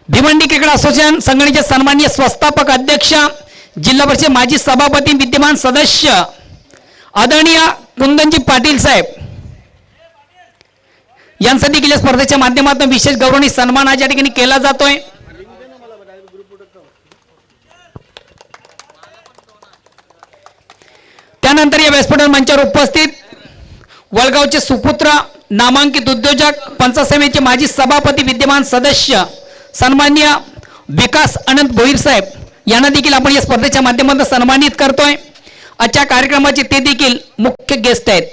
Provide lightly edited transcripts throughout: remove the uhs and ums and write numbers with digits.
Bhiwandi cricket association संघटनेचे सन्माननीय संस्थापक अध्यक्ष, जिल्हा परिषद माजी सभापती, विद्यमान सदस्य आदरणीय कुंदनजी पाटील साहेब यांसाठी केलेल्या स्पर्धेच्या माध्यमातून विशेष गौरवणी सन्मान आज या ठिकाणी केला जातोय। त्यानंतर या व्यासपीठावर मंचावर उपस्थित वळगावचे सुपुत्र, नामांकित उद्योजक, पंचायत समितीचे माजी सभापती, विद्यमान सदस्य सन्माननीय विकास अनंत भोईर साहेब यांना देखील आपण या स्पर्धेच्या माध्यमातून सन्मानित करतोय। आजच्या कार्यक्रमाचे ते देखील मुख्य गेस्ट आहेत।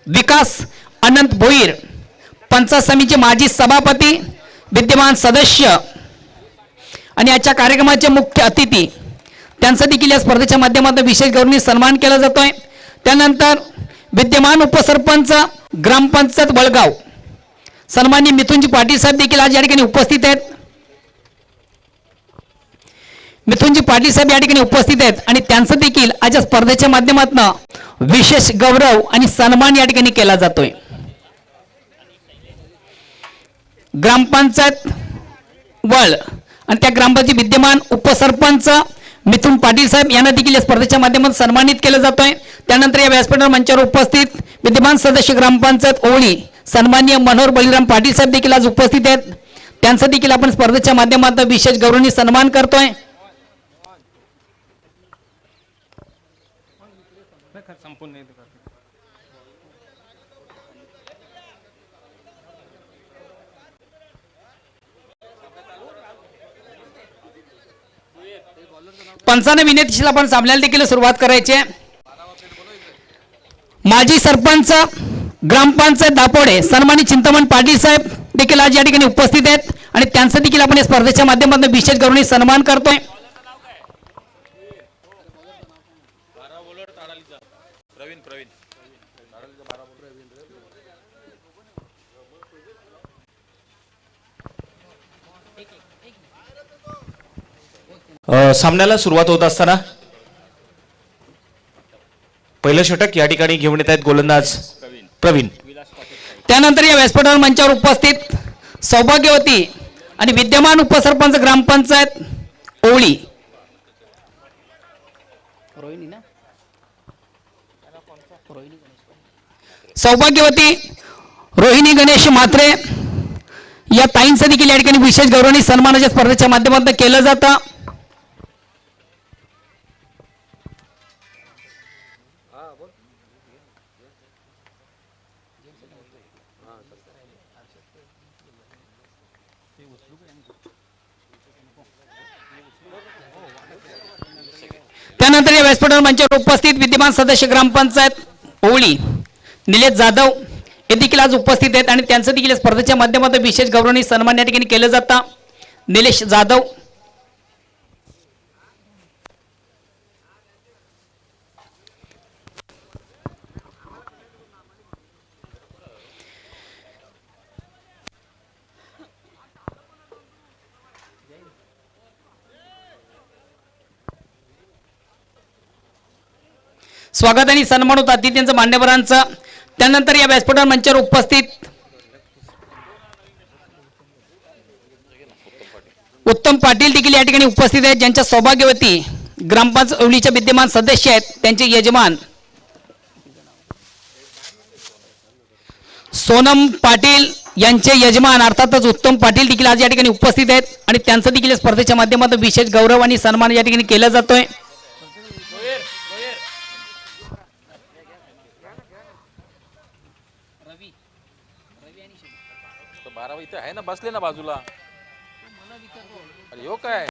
विकास अनंत भोईर, पंचायत समितीचे माजी सभापती, विद्यमान सदस्य आणि आजच्या कार्यक्रमाचे मुख्य अतिथी, त्यांचा देखील या स्पर्धेच्या माध्यमातून विशेष गौरवणी सन्मान केला जातोय। त्यानंतर विद्यमान उपसरपंच, ग्रामपंचायत वळगाव सन्माननीय मिथुनजी पाटील साहेब देखील आज या ठिकाणी उपस्थित आहेत। मिथुनजी पाटील साहेब या ठिकाणी उपस्थित आहेत आणि त्यांचं देखील आज या स्पर्धेच्या माध्यमातून विशेष गौरव आणि सन्मान या ठिकाणी केला जातोय। ग्रामपंचायत वळ आणि त्या ग्रामपंचायत विद्यमान उपसरपंच मिथुन पाटील साहेब यांना देखील या स्पर्धेच्या माध्यमातून सन्मानित केलं जातोय। त्यानंतर या व्यासपीठावर मंचावर उपस्थित विद्यमान सदस्य ग्रामपंचायत ओवळी सन्माननीय मनोहर बळीराम पाटील साहेब देखील आज उपस्थित आहेत। त्यांचा देखील आपण स्पर्धेच्या माध्यमातून विशेष गौरवणी सन्मान करतोय। पंचाने विनंतीशी आपण सामन्याला देखील सुरुवात करायची आहे। माजी सरपंच ग्रामपंचायत दापोडे सन्मानित चिंतामण पाटील साहेब देखील आज या ठिकाणी उपस्थित आहेत आणि त्यांचा देखील आपण या स्पर्धेच्या माध्यमातून विशेष गौरवणी सन्मान करतोय। सामन्याला सुरुवात होत असताना पहिलं षटक या ठिकाणी घेऊन येत आहेत गोलंदाज प्रवीण। त्यानंतर या व्यासपीठावर मंचावर उपस्थित सौभाग्यवती आणि विद्यमान उपसरपंच ग्रामपंचायत ओवळी सौभाग्यवती रोहिणी गणेश म्हात्रे या ताईंचं देखील या ठिकाणी विशेष गौरवणी सन्मानाच्या स्पर्धेच्या माध्यमातून केलं जातं। त्यानंतर या व्यासपीठावर मंचावर उपस्थित विद्यमान सदस्य ग्रामपंचायत ओवळी निलेश जाधव हे देखील आज उपस्थित आहेत आणि त्यांचं देखील स्पर्धेच्या माध्यमातून विशेष गौरवणी सन्मान या ठिकाणी केलं जातं। निलेश जाधव, स्वागत आणि सन्मान होता अतिथींचं, मान्यवरांचं। त्यानंतर या व्यासपीठावर मंचावर उपस्थित उत्तम पाटील देखील या ठिकाणी उपस्थित आहेत, ज्यांच्या सौभाग्यवती ग्रामपंचायत ओवळीचे विद्यमान सदस्य आहेत, त्यांचे यजमान सोनम पाटील यांचे यजमान अर्थातच उत्तम पाटील देखील आज या ठिकाणी उपस्थित आहेत आणि त्यांचं देखील स्पर्धेच्या माध्यमातून विशेष गौरव आणि सन्मान या ठिकाणी केला जातोय। इथे आहे ना, बसले ना बाजूला। अरे यो काय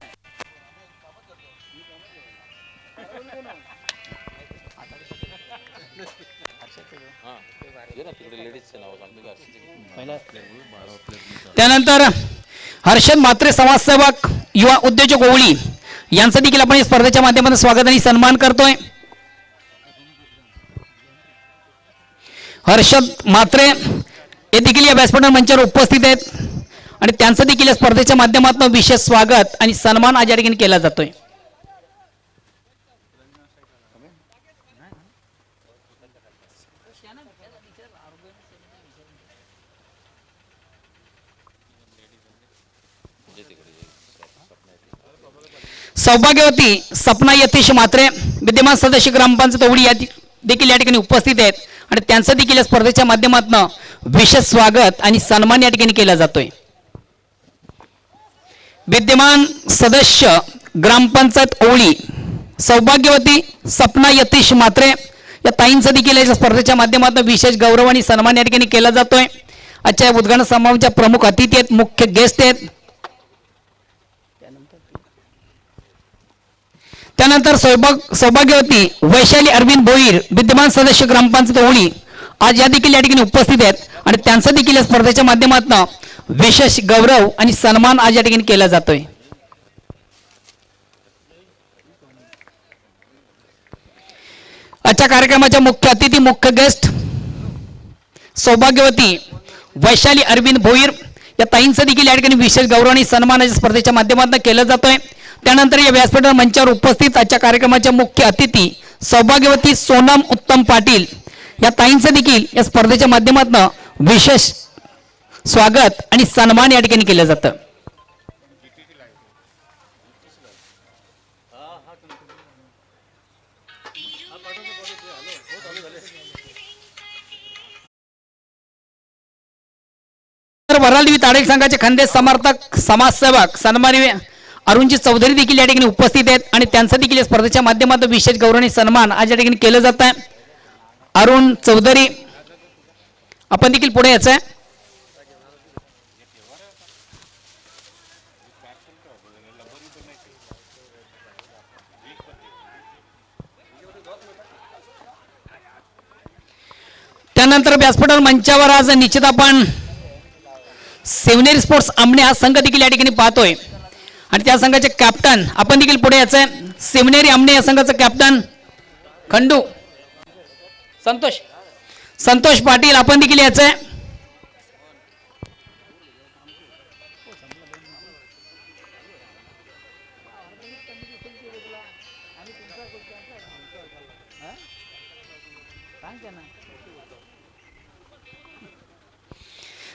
त्यानंतर हर्षद म्हात्रे समाजसेवक, युवा उद्योजक ओवळी यांचं देखील आपण स्पर्धेच्या माध्यमातून स्वागत आणि सन्मान करतोय। हर्षद म्हात्रे हे देखील या व्यासपीठावर मंचावर उपस्थित आहेत आणि त्यांचं देखील या स्पर्धेच्या माध्यमातून विशेष स्वागत आणि सन्मान आज या ठिकाणी केला जातोय। तिकडे सौभाग्यवती सपना यतीश म्हात्रे विद्यमान सदस्य ग्रामपंचायत ओवळी देखील या ठिकाणी उपस्थित आहेत आणि त्यांचं देखील या स्पर्धेच्या माध्यमातून विशेष स्वागत आणि सन्मान या ठिकाणी केला जातोय. विद्यमान सदस्य ग्रामपंचायत ओवळी सौभाग्यवती सपना यतीश म्हात्रे या ताईंचं देखील या स्पर्धेच्या माध्यमातून विशेष गौरव आणि सन्मान या ठिकाणी केला जातोय. आजच्या उद्घाटन समारंभाच्या प्रमुख अतिथी आहेत, मुख्य गेस्ट आहेत. त्यानंतर सौभाग्यवती वैशाली अरविंद भोईर विद्यमान सदस्य ग्रामपंचायत ओवळी आज या देखील या ठिकाणी उपस्थित आहेत आणि त्यांचं देखील या स्पर्धेच्या माध्यमातून विशेष गौरव आणि सन्मान आज या ठिकाणी केला जातोय. आजच्या कार्यक्रमाच्या मुख्य अतिथी, मुख्य गेस्ट सौभाग्यवती वैशाली अरविंद भोईर या ताईंचं देखील या ठिकाणी विशेष गौरव आणि सन्मानाच्या स्पर्धेच्या माध्यमातून केलं जातोय. त्यानंतर या व्यासपीठावर मंचावर उपस्थित आजच्या कार्यक्रमाच्या मुख्य अतिथी सौभाग्यवती सोनम उत्तम पाटील या ताईंचं देखील या स्पर्धेच्या माध्यमातून विशेष स्वागत आणि सन्मान या ठिकाणी केलं जातं. वरालदेवी ताडेल संघाचे खंदेश समर्थक समाजसेवक सन्माननीय अरुणजी चौधरी देखील या ठिकाणी उपस्थित आहेत आणि त्यांचं देखील या स्पर्धेच्या माध्यमातून विशेष गौरव आणि सन्मान आज या ठिकाणी केलं जात आहे. अरुण चौधरी आपण देखील पुढे यायचं आहे. त्यानंतर व्यासपीठावर मंचावर आज निश्चित आपण सेव्हनेरी स्पोर्ट्स आमणे हा संघ देखील या ठिकाणी पाहतोय आणि त्या संघाचे कॅप्टन आपण देखील पुढे यायचं आहे. सेव्हनेरी आमणे या संघाचं कॅप्टन खंडू संतोष पाटील आपण देखील यायचं आहे.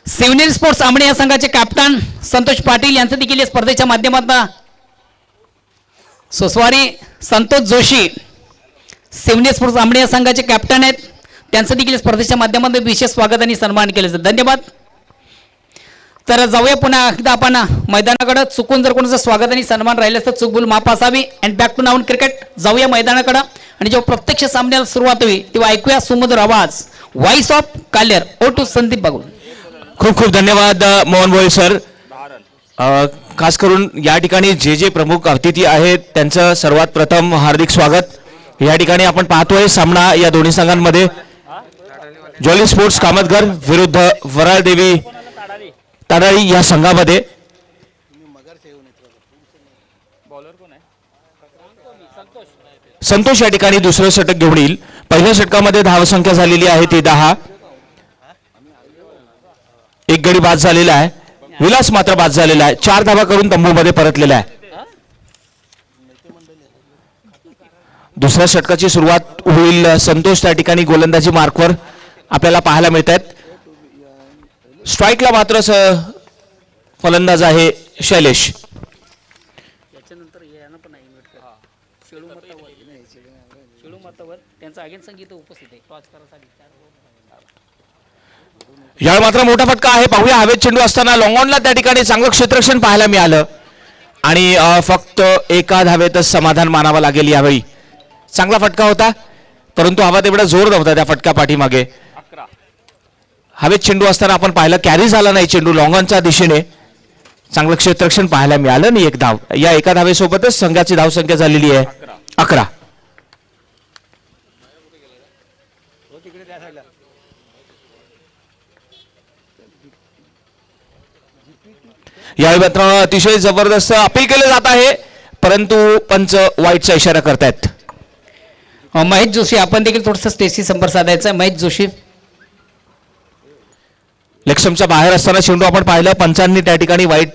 सेव्हनेरी स्पोर्ट्स आमणे या संघाचे कॅप्टन संतोष पाटील यांचं देखील या स्पर्धेच्या माध्यमातून सोसवारी संतोष जोशी सेव्हनेरी स्पोर्ट्स आमणे या संघाचे कॅप्टन आहेत, त्यांचं देखील स्पर्धेच्या माध्यमातून विशेष स्वागत आणि सन्मान केलं जातं. धन्यवाद. तर जाऊया पुन्हा एकदा आपण मैदानाकडे. चुकून जर कोणाचं स्वागत आणि सन्मान राहिलं तर चूक भूल माफ असावी. अँड बॅक टू नाऊन क्रिकेट. जाऊया मैदानाकडे आणि जेव्हा प्रत्यक्ष सामन्याला सुरुवात होईल तेव्हा ऐकूया सुमधुर आवाज voice of Kaler. Over to Sandeep Bagul. खूप खूप धन्यवाद मोहन भोईर सर. खास करून या ठिकाणी जे प्रमुख अतिथी आहेत त्यांचं सर्वात प्रथम हार्दिक स्वागत. या ठिकाणी आपण पाहतोय सामना या दोन्ही संघांमध्ये जॉली स्पोर्ट्स कामतघर विरुद्ध वराळदेवी ताडाळी या संघामध्ये. संतोष या ठिकाणी दुसरं षटक घेऊन येईल. पहिल्या षटकामध्ये धावसंख्या झालेली आहे ती 10. एक गडी बाद झालेला आहे. विलास मात्र बाद झालेला आहे. 4 धावा करून तंबूमध्ये परतलेला आहे. दुसऱ्या षटकाची सुरुवात होईल. संतोष त्या ठिकाणी गोलंदाजी मार्कवर आपल्याला पाहायला मिळत आहेत. स्ट्राईकला मात्र फलंदाज आहे शैलेश. यावेळी मात्र मोठा फटका आहे. पाहूया हवेत चेंडू असताना लॉंग ऑनला त्या ठिकाणी चांगलं क्षेत्ररक्षण पाहायला मिळालं आणि फक्त एका धावेतच समाधान मानावं लागेल. यावेळी चांगला फटका होता परंतु हवा तेवढा जोर नव्हता त्या फटका पाठीमागे. हवेत चेंडू असताना आपण पाहिलं कॅरी झाला नाही चेंडू लॉंग ऑनच्या दिशेने. चांगलं क्षेत्ररक्षण पाहायला मिळालं आणि एक धाव. या एका धावेसोबतच संघाची धावसंख्या झालेली आहे 11. यावेळी मात्र अतिशय जबरदस्त अपील केलं जात आहे परंतु पंच वाईटचा इशारा करतायत. महेश जोशी आपण देखील थोडंसं स्टेजशी संपर्क साधायचा आहे. महेश जोशी लेक्समच्या बाहेर असताना चेंडू आपण पाहिलं पंचांनी त्या ठिकाणी वाईट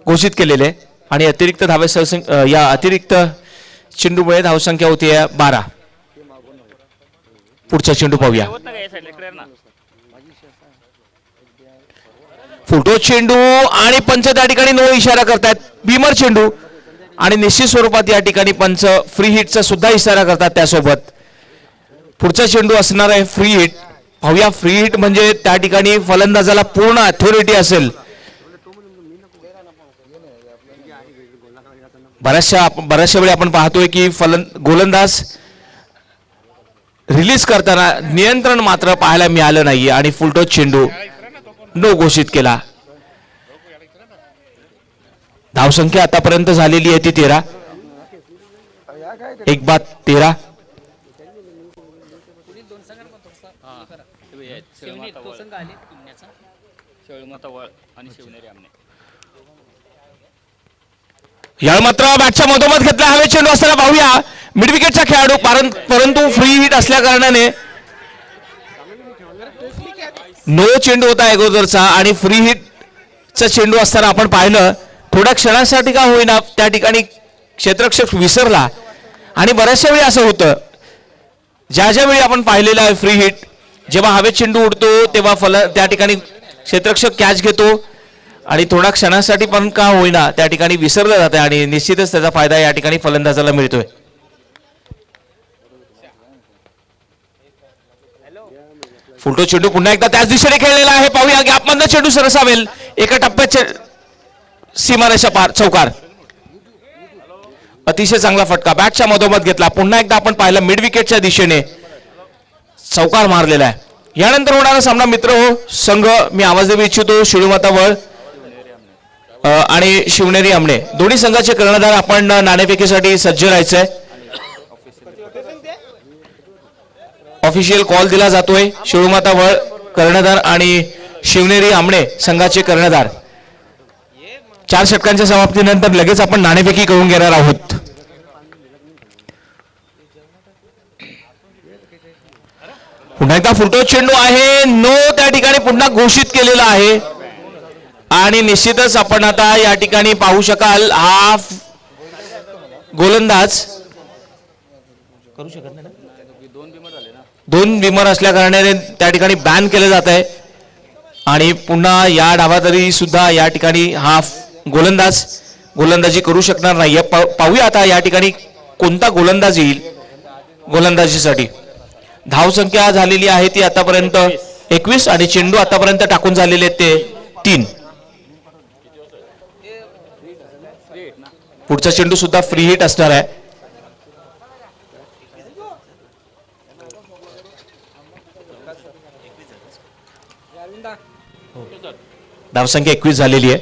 घोषित केलेले आणि अतिरिक्त या अतिरिक्त चेंडूमुळे धावसंख्या होती 12. पुढचा चेंडू पाहूया. फुटो चेंडू आणि पंच त्या ठिकाणी नो इशारा करतायत. भीमर चेंडू आणि निश्चित स्वरूपात या ठिकाणी पंच फ्री हिटचा सुद्धा इशारा करतात. त्यासोबत पुढचा चेंडू असणार आहे फ्री हिट. पाहूया फ्री हिट म्हणजे त्या ठिकाणी फलंदाजाला पूर्ण अथॉरिटी असेल. बऱ्याचशा वेळी आपण पाहतोय की गोलंदाज रिलीज करताना नियंत्रण मात्र पाहायला मिळालं नाही आणि फुलटॉस चेंडू नो घोषित केला. धावसंख्या आतापर्यंत झालेली आहे ती 13. 1-13. यावेळी मात्र बॅटच्या मधोमध घेतला हवे चेंडू असताना पाहूया मिड विकेटचा खेळाडू परंतु फ्री हिट असल्या कारणाने नो चेंडू होता अगोदरचा आणि फ्री हिटचा चेंडू असताना आपण पाहिलं थोड्या क्षणासाठी का होईना त्या ठिकाणी क्षेत्ररक्षक विसरला. आणि बऱ्याचशा वेळी असं होतं ज्या वेळी आपण पाहिलेलं आहे फ्री हिट जेव्हा हवेत चेंडू उडतो तेव्हा त्या ठिकाणी क्षेत्ररक्षक कॅच घेतो आणि थोड्या क्षणासाठी पण का होईना त्या ठिकाणी विसरलं जातं आणि निश्चितच त्याचा फायदा या ठिकाणी फलंदाजाला मिळतोय. फुलटॉस चेंडू पुन्हा एकदा त्याच दिशेने खेळलेला आहे. पाहूया गॅपमधनं चेंडू सरसावेल. एका टप्प्यात सीमारेषा पार चौकार. अतिशय चांगला फटका बॅटच्या मधोमध घेतला. पुन्हा एकदा आपण पाहिलं मिड विकेटच्या दिशेने चौकार मारलेला आहे. यानंतर होणारा सामना मित्र हो संघ मी आवाज देऊ इच्छितो शिळूमाता वळ आणि शिवनेरी आमणे दोन्ही संघाचे कर्णधार आपण नाणेफेकीसाठी सज्ज राहायचंय. ऑफिशियल कॉल दिला जातोय. शिळूमाता वळ कर्णधार आणि शिवनेरी आमणे संघाचे कर्णधार. 4 षटकांच्या समाप्तीनंतर लगेच आपण नाणेफेकी करून घेणार आहोत. पुन्हा एकदा फुलटॉस चेंडू आहे. नो त्या ठिकाणी पुन्हा घोषित केलेला आहे आणि निश्चितच आपण आता या ठिकाणी पाहू शकाल हा गोलंदाज करू शकत नाही. 2 बिमर असल्या कारणाने त्या ठिकाणी बॅन केलं जात आहे आणि पुन्हा या डावातरी सुद्धा या ठिकाणी हा गोलंदाजी करू शकणार नाही. पाहूया आता या ठिकाणी कोणता गोलंदाज येईल गोलंदाजीसाठी. धावसंख्या झालेली आहे ती आतापर्यंत 21 आणि चेंडू आतापर्यंत टाकून झालेले ते 3. पुढचा चेंडू सुद्धा फ्री हिट असणार आहे. धावसंख्या 21 झालेली आहे.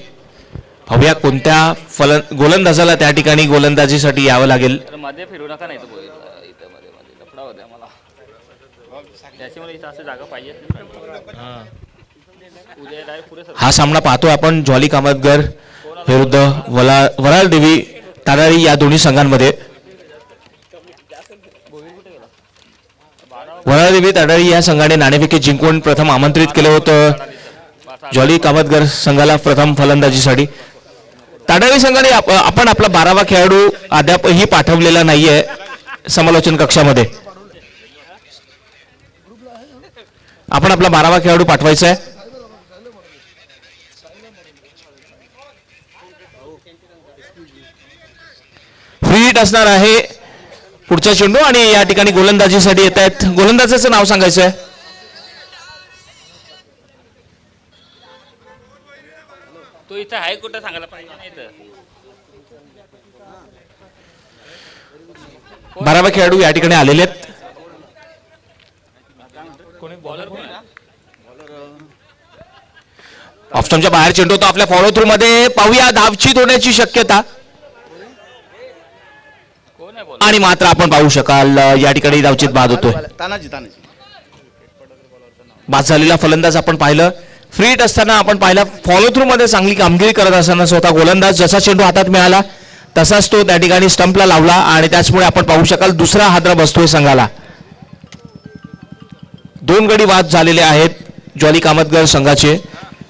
पाहूया कोणत्या गोलंदाजाला त्या ठिकाणी गोलंदाजीसाठी यावं लागेल. मध्ये फिरू नका नाही तर इथं मध्ये लफडा होता मला त्याच्यामुळे इथं असं जागा पाहिजे. हा सामना पाहतोय आपण ज्वाली कामतगर विरुद्ध वराल देवी ताराळी या दोन्ही संघांमध्ये. वराल देवी ताराळी या संघाने नाणेफेकी जिंकून प्रथम आमंत्रित केलं होतं ज्वाली कामतगर संघाला प्रथम फलंदाजीसाठी. ताडाळी संघाने आपण आपला 12वा खेळाडू अद्यापही पाठवलेला नाहीये समालोचन कक्षामध्ये. आपण आपला 12वा खेळाडू पाठवायचा आहे. फ्री हिट असणार आहे पुढचा चेंडू आणि या ठिकाणी गोलंदाजीसाठी येत आहेत. गोलंदाजाचं नाव सांगायचं आहे. तो इथं आहे कुठं सांगायला पाहिजे नाही तर. 12वा खेळाडू या ठिकाणी आलेले आहेत. ऑप्शनच्या बाहेर चेंडू होता आपल्या फॉलो थ्रू मध्ये. पाहूया धावचीत होण्याची शक्यता आणि मात्र आपण पाहू शकाल या ठिकाणी धावचीत बाद होतोय. बाद झालेला फलंदाज आपण पाहिलं. फ्री हिट असताना आपण पाहिलं फॉलो थ्रू मध्ये चांगली कामगिरी करत असताना स्वतः गोलंदाज जसा चेंडू हातात मिळाला तसाच तो त्या ठिकाणी स्टंपला लावला आणि त्याचमुळे आपण पाहू शकाल दुसरा हादरा बसतोय संघाला. 2 गडी बाद झालेले आहेत ज्वाली कामतगर संघाचे.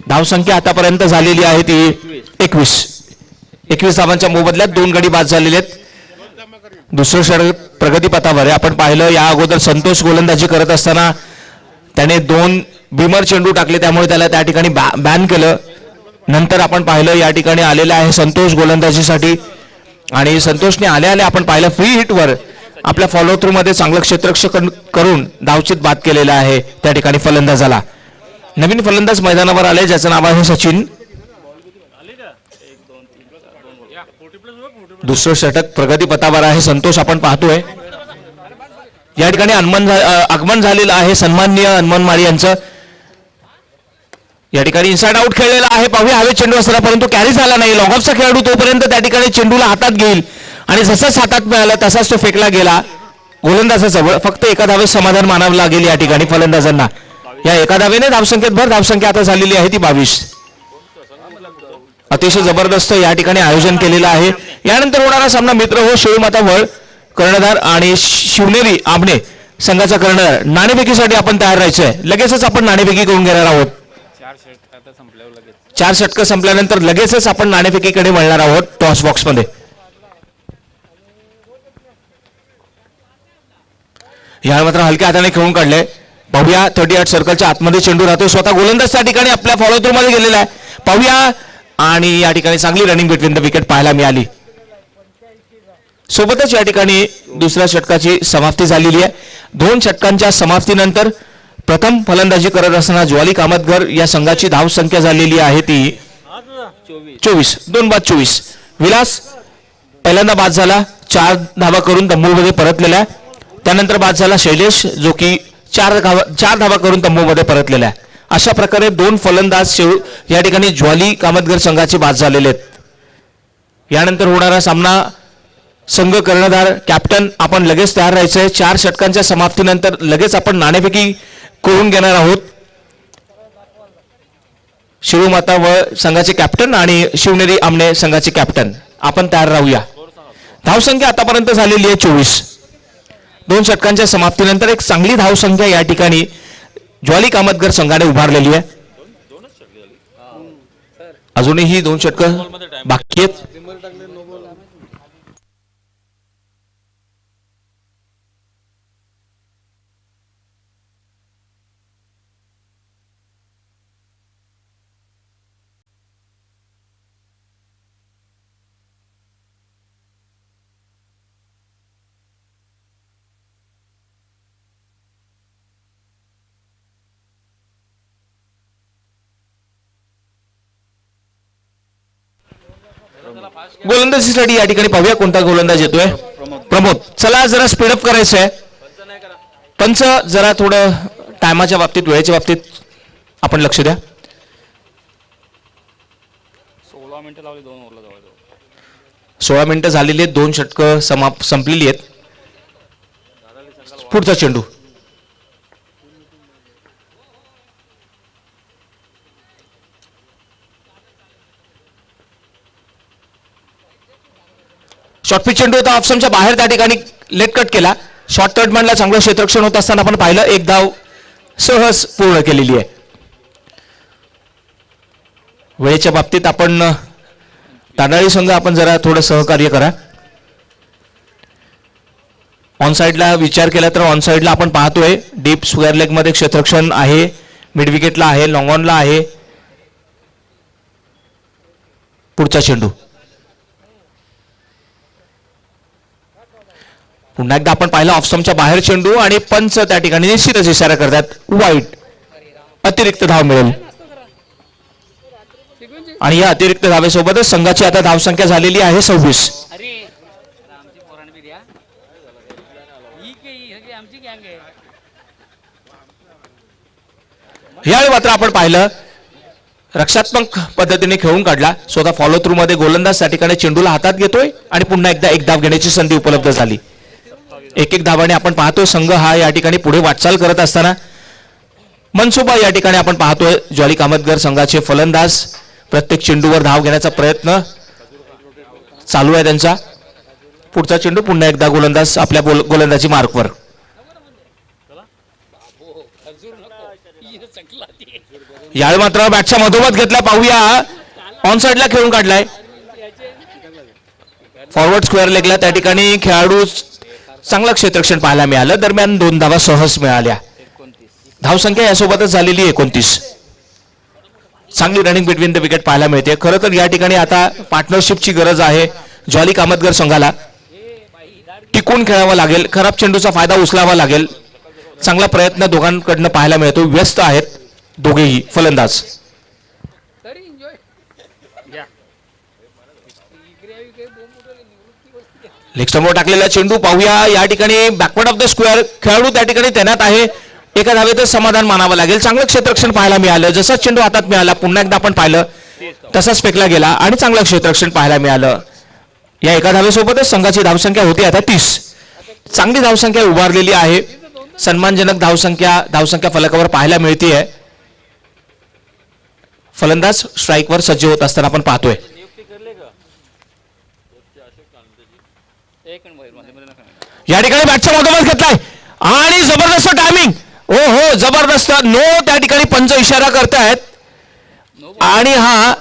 धावसंख्या आतापर्यंत झालेली आहे ती 21 धावांच्या मोबदल्यात 2 गडी बाद झालेले आहेत. दुसरं षटक प्रगतीपथावर आहे. आपण पाहिलं या अगोदर संतोष गोलंदाजी करत असताना त्याने 2 बिमर चेंडू टाकले त्यामुळे त्याला त्या ठिकाणी बॅन केलं. नंतर आपण पाहिलं या ठिकाणी आलेला आहे संतोष गोलंदाजीसाठी आणि संतोषने आल्या आल्या आपण पाहिलं फ्री हिटवर आपल्या फॉलो थ्रू मध्ये चांगलं क्षेत्ररक्षण करून धावचित बाद केलेला आहे त्या ठिकाणी फलंदाजाला. नवीन फलंदाज मैदानावर आले ज्याचं नाव आहे सचिन. दुसरं षटक प्रगतीपथावर आहे संतोष आपण पाहतोय. या ठिकाणी आगमन झालेलं आहे सन्माननीय हनुमान माळी यांचं. या ठिकाणी इनसाइड आउट खेळलेला आहे. पाहूया हवेत चेंडू असताना परंतु कॅरी झाला नाही. लॉंग ऑफचा खेळाडू तोपर्यंत त्या ठिकाणी चेंडूला हातात घेईल आणि जसाच हातात मिळाला तसाच तो फेकला गेला गोलंदाजाजवळ. फक्त एका धावेत समाधान मानावं लागेल या ठिकाणी फलंदाजांना. या एका धावेने धावसंख्येत भर धावसंख्या आता झालेली आहे ती 22. अतिशय जबरदस्त या ठिकाणी आयोजन केलेलं आहे. यानंतर होणारा सामना मित्र हो शिवमाता वळ कर्णधार आणि शिवनेरी आमने संघाचा कर्णधार. नाणेफेकीसाठी आपण तयार राहायचंय. लगेचच आपण नाणेफेकी करून घेणार आहोत. 4 षटकं संपल्यानंतर लगेचच आपण नाणेफेकीकडे वळणार आहोत टॉस बॉक्स मध्ये. या मात्र हलक्या हाताने खेळून काढले. पाहूया 38 सर्कलच्या आतमध्ये चेंडू राहतो. स्वतः गोलंदाज त्या ठिकाणी आपल्या फॉलो थ्रू मध्ये गेलेला आहे. पाहूया आणि या ठिकाणी चांगली रनिंग बिटवीन द विकेट पाहायला मिळाली. सोबतच या ठिकाणी दुसऱ्या षटकाची समाप्ती झालेली आहे. 2 षटकांच्या समाप्तीनंतर प्रथम फलंदाजी करत असताना ज्वाली कामतगर या संघाची धावसंख्या झालेली आहे ती 24. 2 बाद 24. विलास पहिल्यांदा बाद झाला 4 धावा करून तंबूमध्ये परतलेला आहे. त्यानंतर बाद झाला शैलेश जो की 4 धावा करून तंबूमध्ये परतलेला आहे. अशा प्रकारे 2 फलंदाज या ठिकाणी ज्वाली कामतगर संघाचे बाद झालेले आहेत. यानंतर होणारा सामना संघ कर्णधार कॅप्टन आपण लगेच तयार राहायचंय. 4 षटकांच्या समाप्तीनंतर लगेच आपण नाणेफेकी करून घेणार आहोत. शिवमाता व संघाचे कॅप्टन आणि शिवनेरी आमने संघाचे कॅप्टन आपण तयार राहूया. धावसंख्या आतापर्यंत झालेली आहे 24. 2 षटकांच्या समाप्तीनंतर एक चांगली धावसंख्या या ठिकाणी ज्वाली कामतगर संघाने उभारलेली आहे. अजूनही 2 षटकं बाकी आहेत. गोलंदाजीसाठी या ठिकाणी पाहूया कोणता गोलंदाज येतोय. प्रमोद. चला जरा स्पीडअप करायचं आहे. पंच जरा थोडं टायमाच्या बाबतीत वेळेच्या बाबतीत आपण लक्ष द्या. 16 मिनिटं लावली 2 ओव्हरला जवळ. 16 मिनिटं झालेली आहेत. 2 षटकं संपलेली आहेत. पुढचा चेंडू शॉर्ट पिच चेंडू होता ऑप्शनच्या बाहेर त्या ठिकाणी लेट कट केला. शॉर्ट कट मॅनला चांगलं क्षेत्ररक्षण होत असताना आपण पाहिलं. 1 धाव सहज पूर्ण केलेली आहे. वेळेच्या बाबतीत आपण तांडाळी संघ आपण जरा थोडं सहकार्य करा. ऑन साइडला विचार केला तर ऑन साइडला आपण पाहतोय डीप स्क्वेअर लेग मध्ये क्षेत्ररक्षण आहे. मिड विकेटला आहे. लॉंग ऑनला आहे. पुढचा चेंडू पुन्हा एकदा आपण पाहिलं ऑफस्टंपच्या बाहेर चेंडू आणि पंच त्या ठिकाणी निश्चितच इशारा करतात वाईट. अतिरिक्त धाव मिळेल आणि या अतिरिक्त धावेसोबतच संघाची आता धावसंख्या झालेली आहे 26. यावेळी मात्र आपण पाहिलं रक्षात्मक पद्धतीने खेळून काढला. स्वतः फॉलो थ्रू मध्ये गोलंदाज त्या ठिकाणी चेंडूला हातात घेतोय आणि पुन्हा एकदा 1 धाव घेण्याची संधी उपलब्ध झाली. 1-1 धावाने आपण पाहतोय संघ हा या ठिकाणी पुढे वाटचाल करत असताना मनसुबा या ठिकाणी आपण पाहतोय ज्वाली कामतगर संघाचे फलंदाज प्रत्येक चेंडूवर धाव घेण्याचा प्रयत्न चालू आहे त्यांचा. पुढचा चेंडू पुन्हा एकदा गोलंदाज आपल्या गोलंदाजी मार्कवर. यावेळी मात्र बॅटच्या मधोमध घेतला. पाहूया ऑन साइडला खेळून काढलाय. फॉरवर्ड स्क्वेअर लेगला त्या ठिकाणी खेळाडू चांगलं क्षेत्ररक्षण पाहायला मिळालं. दरम्यान 2 धावा सहज मिळाल्या. धावसंख्या यासोबतच झालेली 29. चांगली रनिंग बिटवीन द विकेट पाहायला मिळते. खरं तर या ठिकाणी आता पार्टनरशिपची गरज आहे. ज्वाली कामतगर संघाला टिकून खेळावा लागेल, खराब चेंडूचा फायदा उचलावा लागेल. चांगला प्रयत्न दोघांकडनं पाहायला मिळतो. व्यस्त आहेत दोघेही फलंदाज. लेग स्टंपवर टाकलेला चेंडू पाहूया. या ठिकाणी बॅकवर्ड ऑफ द स्क्वेअर खेळाडू त्या ठिकाणी तैनात आहे. एका धावेतच समाधान मानावं लागेल. चांगलं क्षेत्ररक्षण पाहायला मिळालं. जसा चेंडू हातात मिळाला पुन्हा एकदा आपण पाहिलं तसाच फेकला गेला आणि चांगलं क्षेत्ररक्षण पाहायला मिळालं. या एका धावेसोबतच संघाची धावसंख्या होती आता 30. चांगली धावसंख्या उभारलेली आहे. सन्मानजनक धावसंख्या फलकावर पाहायला मिळते. फलंदाज स्ट्राईकवर सज्ज होत असताना आपण पाहतोय. या ठिकाणी बॅटचा मधोमध घेतलाय आणि जबरदस्त टायमिंग. ओ हो जबरदस्त. नो त्या ठिकाणी पंच इशारा करतायत आणि हा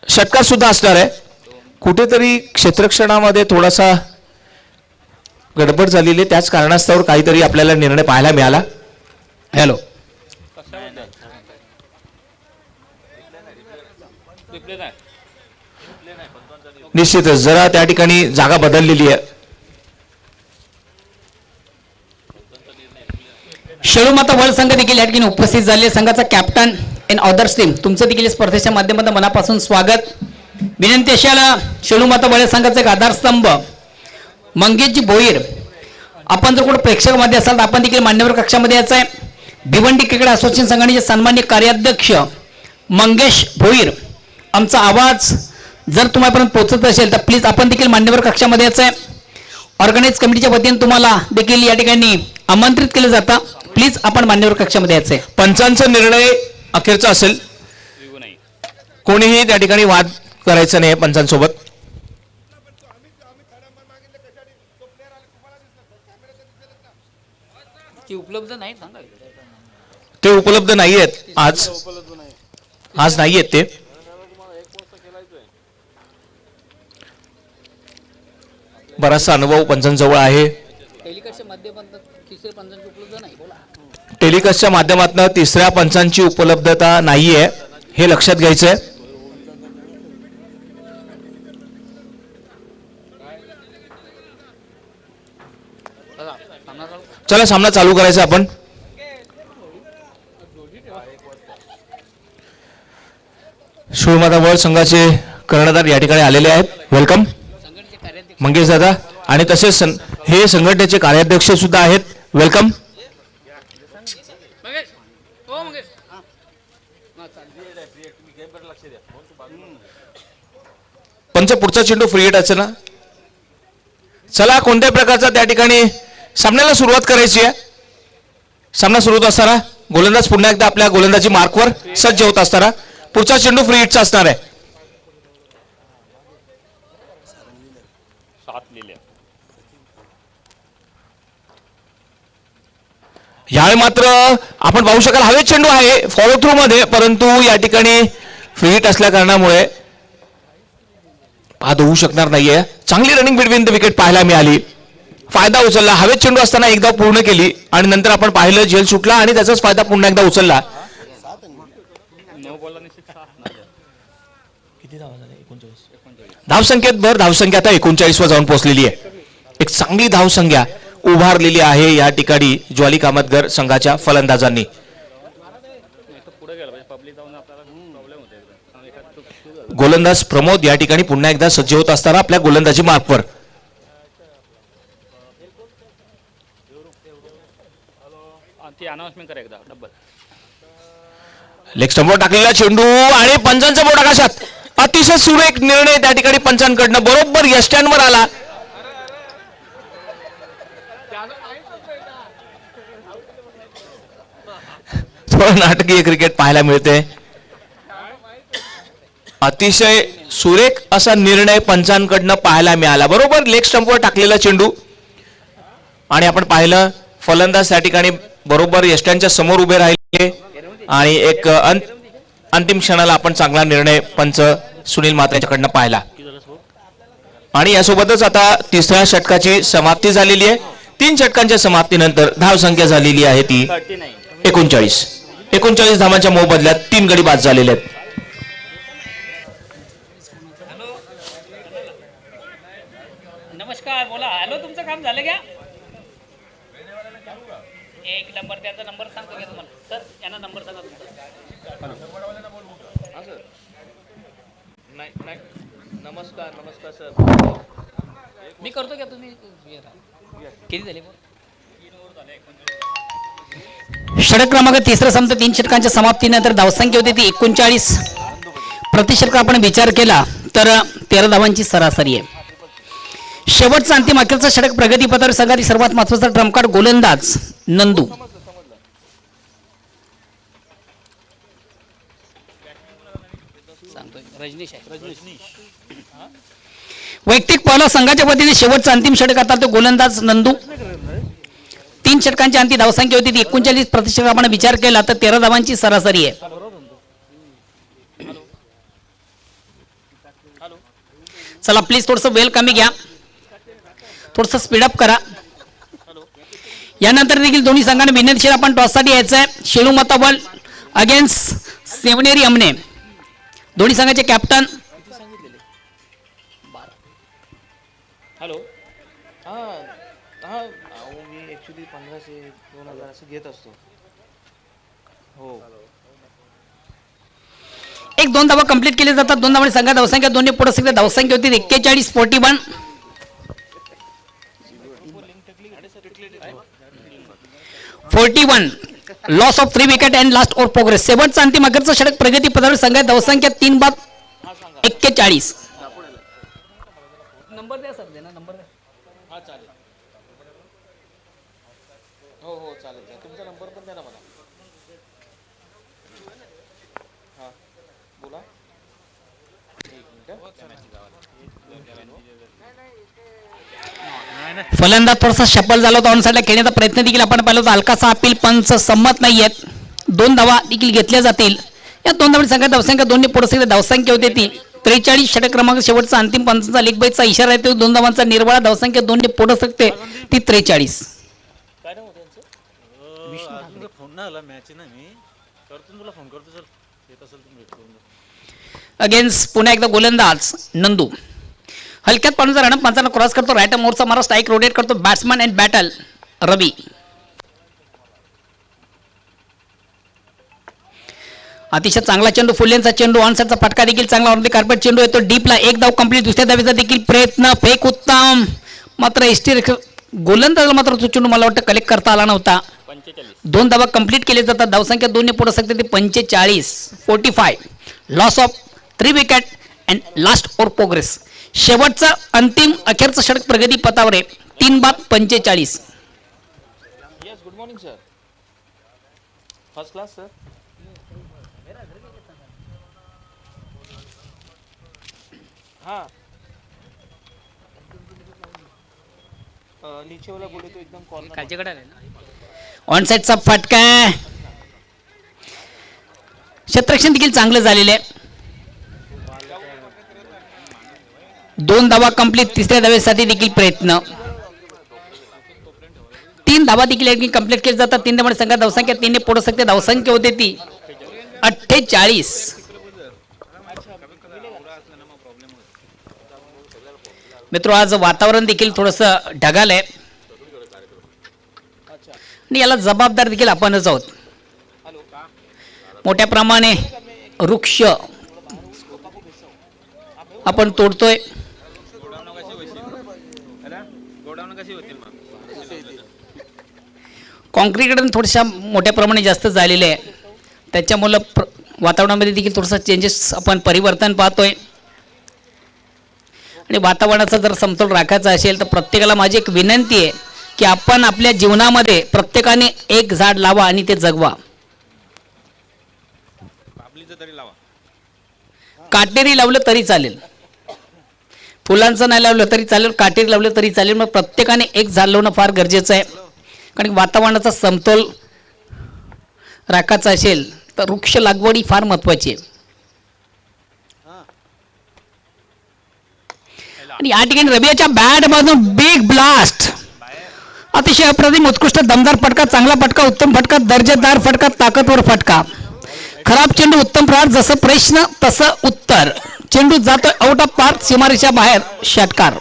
षटकार सुद्धा असणार आहे. कुठेतरी क्षेत्ररक्षणामध्ये थोडासा गडबड झालेली, त्याच कारणास्तव काहीतरी आपल्याला निर्णय पाहायला मिळाला. हॅलो निश्चितच जरा त्या ठिकाणी जागा बदललेली आहे. शेळूमाता वर्ल्ड संघ देखील या ठिकाणी उपस्थित झाले. संघाचा कॅप्टन इन अदर्स टीम तुमचं देखील स्पर्धेच्या माध्यमातून मनापासून स्वागत. विनंती अशाला शेळूमाता वर्ल्ड संघाचा एक आधारस्तंभ मंगेशजी भोईर, आपण जर कुठे प्रेक्षकामध्ये असाल तर आपण देखील मान्यवर कक्षामध्ये यायचं आहे. भिवंडी क्रिकेट असोसिएशन संघटनेचे सन्माननीय कार्याध्यक्ष मंगेश भोईर, आमचा आवाज जर तुम्हापर्यंत पोहोचत असेल तर प्लीज आपण देखील मान्यवर कक्षामध्ये यायचं आहे. ऑर्गनाइज कमिटीच्या वतीने तुम्हाला देखील या ठिकाणी आमंत्रित केलं जातं. प्लीज आपण मान्यवर कक्षामध्ये यायचं आहे. पंचांचा निर्णय अखेरचा असेल. कोणीही त्या ठिकाणी वाद करायचा नाही पंचांसोबत. उपलब्ध नाही ते उपलब्ध नाही आहेत आज नाही आहेत ते. बराचसा अनुभव पंचांजवळ आहे. टेलिकास्टच्या माध्यमातून तिसऱ्या पंचांची उपलब्धता नाहीये हे लक्षात घ्यायचंय. चला सामना चालू करायचा आपण. शेळूमाता वर्ल्ड संघाचे कर्णधार या ठिकाणी आलेले आहेत. वेलकम मंगेश दादा. आणि तसेच हे संघटनेचे कार्याध्यक्ष सुद्धा आहेत. वेलकम. पंच पुढचा चेंडू फ्री हिट असेल ना. चला कोणत्या प्रकारचा त्या ठिकाणी सामन्याला सुरुवात करायची आहे. सामना सुरू होत असताना गोलंदाज पुन्हा एकदा आपल्या गोलंदाजी मार्कवर सज्ज होत असताना पुढचा चेंडू फ्री हिटचा असणार आहे. यावेळी मात्र आपण पाहू शकाल हवेत चेंडू आहे फॉलो थ्रू मध्ये, परंतु या ठिकाणी फ्री हिट असल्या कारणामुळे बाद होऊ शकणार नाहीये. चांगली रनिंग बिटवीन द विकेट पाहायला मिळाली. फायदा उचलला. हवेत चेंडू असताना एकदा पूर्ण केली आणि नंतर आपण पाहिलं झेल सुटला आणि त्याचाच फायदा पुन्हा एकदा उचलला. धावसंख्येत भर धावसंख्या आता 39 वर जाऊन पोहोचलेली आहे. एक चांगली धावसंख्या उभारलेली आहे या ठिकाणी ज्वाली कामतगर संघाच्या फलंदाजांनी. गोलंदाज प्रमोद या ठिकाणी पुन्हा एकदा सज्ज होत असताना आपल्या गोलंदाजी मार्कवर. लेग स्टंपवर टाकलेला चेंडू आणि पंचांचा बोट आकाशात. अतिशय सुरेख निर्णय त्या ठिकाणी पंचांकडनं. बरोबर यष्टांवर आला. थोडं नाटकीय क्रिकेट पाहायला मिळते. अतिशय सुरेख असा निर्णय पंचांकडनं पाहायला मिळाला. बरोबर लेग स्टंपवर टाकलेला चेंडू आणि आपण पाहिलं फलंदाज त्या ठिकाणी बरोबर यष्ट्यांच्या समोर उभे राहिले आणि एक अंतिम क्षणाला आपण चांगला निर्णय पंच सुनील म्हात्रे यांच्याकडनं पाहिला. आणि यासोबतच आता तिसऱ्या षटकाची समाप्ती झालेली आहे. 3 षटकांच्या समाप्तीनंतर धावसंख्या झालेली आहे ती 39. 39 धावांच्या मोबदल्यात 3 गडी बाद झालेले आहेत. काम झालं घ्या. एक नंबर त्याचा नंबर सांगतो घ्या तुम्हाला. सर यांना नंबर सांगा तुमचा. नाही नाही नमस्कार नमस्कार सर. मी करतो घ्या तुम्ही किती झाले. षटक क्रमांक तिसरा संपत 3 षटकांच्या समाप्तीनंतर धावसंख्या होती ती 39. प्रति षटक आपण विचार केला तर 13 धावांची सरासरी आहे. शेवटचा अंतिम अखेरचा षटक प्रगती पथावर संघातील सर्वात महत्वाचा ट्रम्पकार्ड गोलंदाज नंदू. वैयक्तिक पहिला संघाच्या वतीने शेवटचा अंतिम षटक आता तो गोलंदाज नंदू. 3 षटकांची अंतिम धावसंख्या होती ती 39. प्रति षटक आपण विचार केला तर 13 धावांची सरासरी आहे. चला प्लीज थोडंसं वेल कमी घ्या, थोडंसं स्पीडअप करा. यानंतर देखील दोन्ही संघाने विनंती आपण टॉससाठी यायचं आहे. शेलू मताबल अगेन्स्ट सेवनेरी अमने. दोन्ही संघाचे कॅप्टन. हॅलो. हां हां अहो मी ॲक्च्युली 1500 2000 असं घेत असतो. हो. 1-2 धावा कंप्लीट केले जातात. 2 धावांनी संघात धावसंख्या दोन्ही पुढे सगळे धावसंख्या होती 41-41. 41 loss of 3 wicket and last over progress. शेवटचा अंतिम अखेरचा षटक प्रगती पथावर संघात धावसंख्या 3/41. नंबर द्या सर, देना नंबर द्या. हां चालेल. हो हो चालेल. तुमचा नंबर पण द्या ना मला. हां बोला. फलंदाज थोडासा शफल झाला होता. ऑन साईडला खेळण्याचा प्रयत्न देखील आपण पाहिला होता. हलकासा अपील पंच संमत नाही आहेत. 2 धावा देखील घेतल्या जातील. या 2 धावांनी संघात धावसंख्या दोन्ही पुढे सगळे धावसंख्या होती ती 43. षटक क्रमांक शेवटचा अंतिम पंचांचा लेग बाईचा इशारा आहे. 2 धावांचा निर्वाळा धावसंख्या दोन्ही पुढे सकते ती 43. काय नाव होतं त्यांचं? फोन नाही आला मॅच ना, मी करतो तुला फोन करतो. सर येत असेल तुम्ही भेट करून. अगेन्स्ट पुन्हा एकदा गोलंदाज नंदू. हलक्यात पाडून रणप पंचांना क्रॉस करतो. राईट मोरचा मारा स्ट्राईक रोटेट करतो. बॅट्समन अँड बॅटल रवी. अतिशय चांगला चेंडू, फुलेंचा चेंडू, ऑनसाईडचा फटका देखील चांगला. ऑन द कार्पेट चेंडू येतो डीपला. 1 धाव कंप्लीट. दुसऱ्या धावेचा देखील प्रयत्न. फेक उत्तम. मात्र एसटी गोलंदाजाला मात्र तो चेंडू मला वाटतं कलेक्ट करता आला नव्हता. 2 धावा कंप्लीट केले जातात. धावसंख्या दोन्ही पुढे सकते ती 45 loss of 3 wicket and last over progress. शेवटचा अंतिम अखेरचा षटक प्रगती पथावर आहे 3/45. Yes good morning sir. First class sir. हाँ नीचे वाला बोले तो एकदम कॉर्नर. ऑन साईडचा फटका. क्षेत्ररक्षण देखील चांगलं झालेलं आहे. 2 धावा कंप्लीट. तिसऱ्या धावेसाठी देखील प्रयत्न. 3 धावा देखील कंप्लीट केले जातात. 3 धावांनी संघात धावसंख्या 3 पुढे सकते धावसंख्या होते ती 48. मित्र आज वातावरण देखील थोडंसं ढगाल आहे आणि याला जबाबदार देखील आपणच आहोत. मोठ्या प्रमाणे वृक्ष आपण तोडतोय. कॉन्क्रीट थोड्याशा मोठ्या प्रमाणे जास्त झालेले आहे. त्याच्यामुळं वातावरणामध्ये देखील थोडंसं चेंजेस आपण परिवर्तन पाहतोय. आणि वातावरणाचा जर समतोल राखायचा असेल तर प्रत्येकाला माझी एक विनंती आहे की आपण आपल्या जीवनामध्ये प्रत्येकाने एक झाड लावा आणि ते जगवा. काटेरी लावलं तरी चालेल, फुलांचं नाही लावलं तरी चालेल, काटेरी लावलं तरी चालेल. मग प्रत्येकाने एक झाड लावणं फार गरजेचं आहे. कारण वातावरणाचा समतोल राखायचा असेल तर वृक्ष लागवड ही फार महत्वाची आहे. आणि या ठिकाणी रबियाच्या बॅट मधून बिग ब्लास्ट. अतिशय अप्रतिम उत्कृष्ट दमदार फटका, चांगला फटका, उत्तम फटका, दर्जेदार फटका, ताकदवर फटका. खराब चेंडू उत्तम प्रहार. जसं प्रश्न तसं उत्तर. चेंडू जातोय आउट ऑफ पार्क, सीमारेषा बाहेर. षटकार.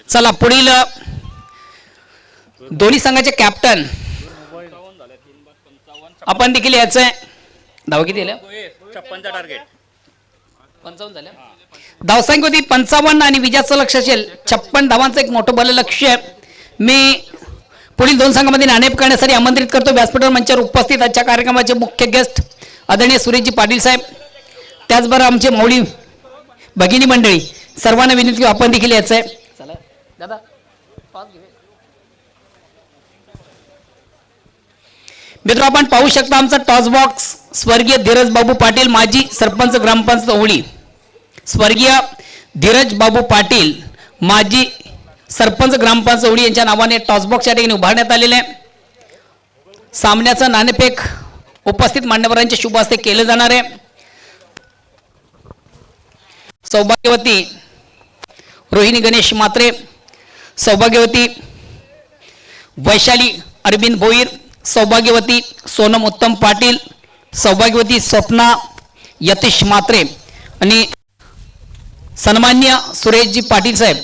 चला पुढील दोन्ही संघाचे कॅप्टन आपण देखील याचं धाव किती दिलं? 56चा टार्गेट 55 झालं. धावसंख्या होती 55 आणि विजयाचं लक्ष असेल 56 धावांचं एक मोठं भलं लक्ष आहे. मी पुढील दोन संघामध्ये नाणेफेक करण्यासाठी आमंत्रित करतो. व्यासपीठावर मंचावर उपस्थित आजच्या कार्यक्रमाचे मुख्य गेस्ट आदरणीय सुरेशजी पाटील साहेब, त्याचबरोबर आमचे माऊली भगिनी मंडळी, सर्वांना विनंती आपण देखील यायचं आहे. दादा मित्र आपण पाहू शकता आमचा टॉस बॉक्स स्वर्गीय धीरज बाबू पाटील माजी सरपंच ग्रामपंचायत ओवळी, स्वर्गीय धीरज बाबू पाटील माजी सरपंच ग्रामपंचायत ओवळी यांच्या नावाने टॉस बॉक्स या ठिकाणी उभारण्यात आलेले आहे. सामन्याचं नाणेफेक उपस्थित मान्यवरांच्या शुभ हस्ते केले जाणार आहे. सौभाग्यवती रोहिणी गणेश मात्रे, सौभाग्यवती वैशाली अरविंद भोईर, सौभाग्यवती सोनम उत्तम पाटील, सौभाग्यवती स्वप्ना यतीश मात्रे आणि सन्मान्य सुरेशजी पाटील साहेब.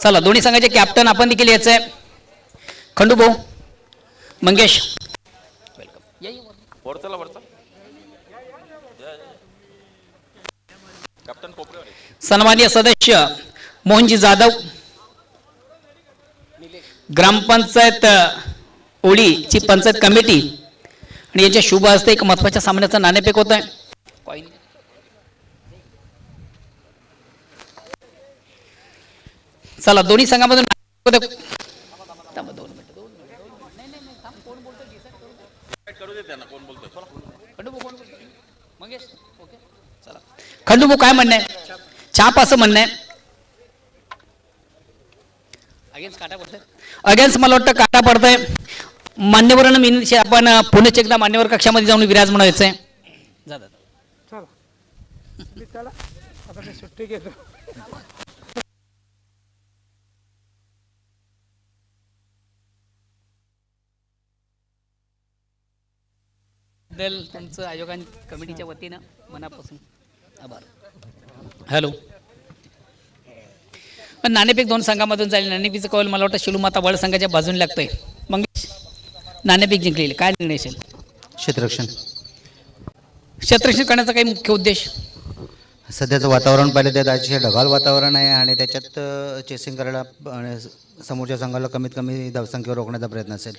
चला दोन्ही संघाचे कॅप्टन आपण देखील यायचं आहे. खंडूभाऊ मंगेश सन्माननीय सदस्य मोहनजी जाधव, ग्रामपंचायत ओळीची पंचायत कमिटी आणि यांच्या शुभ हस्ते एक महत्वाच्या सामन्याचं नाणेफेक होत आहे. चला दोन्ही संघामधून खंडूभाऊ काय म्हणणं आहे? छाप असं म्हणणं आहे. अगेन्स्ट मला वाटतं काटा पडतंय. मान्यवरांना विनंती आपण पुण्याच्या एकदा मान्यवर कक्षामध्ये जाऊन विराजमान व्हायचंय. सुट्टी घेतो. तुमचं आयोगान कमिटीच्या वतीनं मनापासून आभार. हॅलो नाणेफेक दोन संघामधून झाले. नाणेफेकीचं कौल मला वाटतं शिलूमाता वड संघाच्या बाजूने लागतंय. मग नाणेफेक जिंकलेले काय निर्णय असेल? क्षेत्ररक्षण करण्याचा काही मुख्य उद्देश? सध्याचं वातावरण पाहिलं तर अतिशय ढगाळ वातावरण आहे आणि त्याच्यात चेसिंग करायला आणि समोरच्या संघाला कमीत कमी धावसंख्येवर रोखण्याचा प्रयत्न असेल.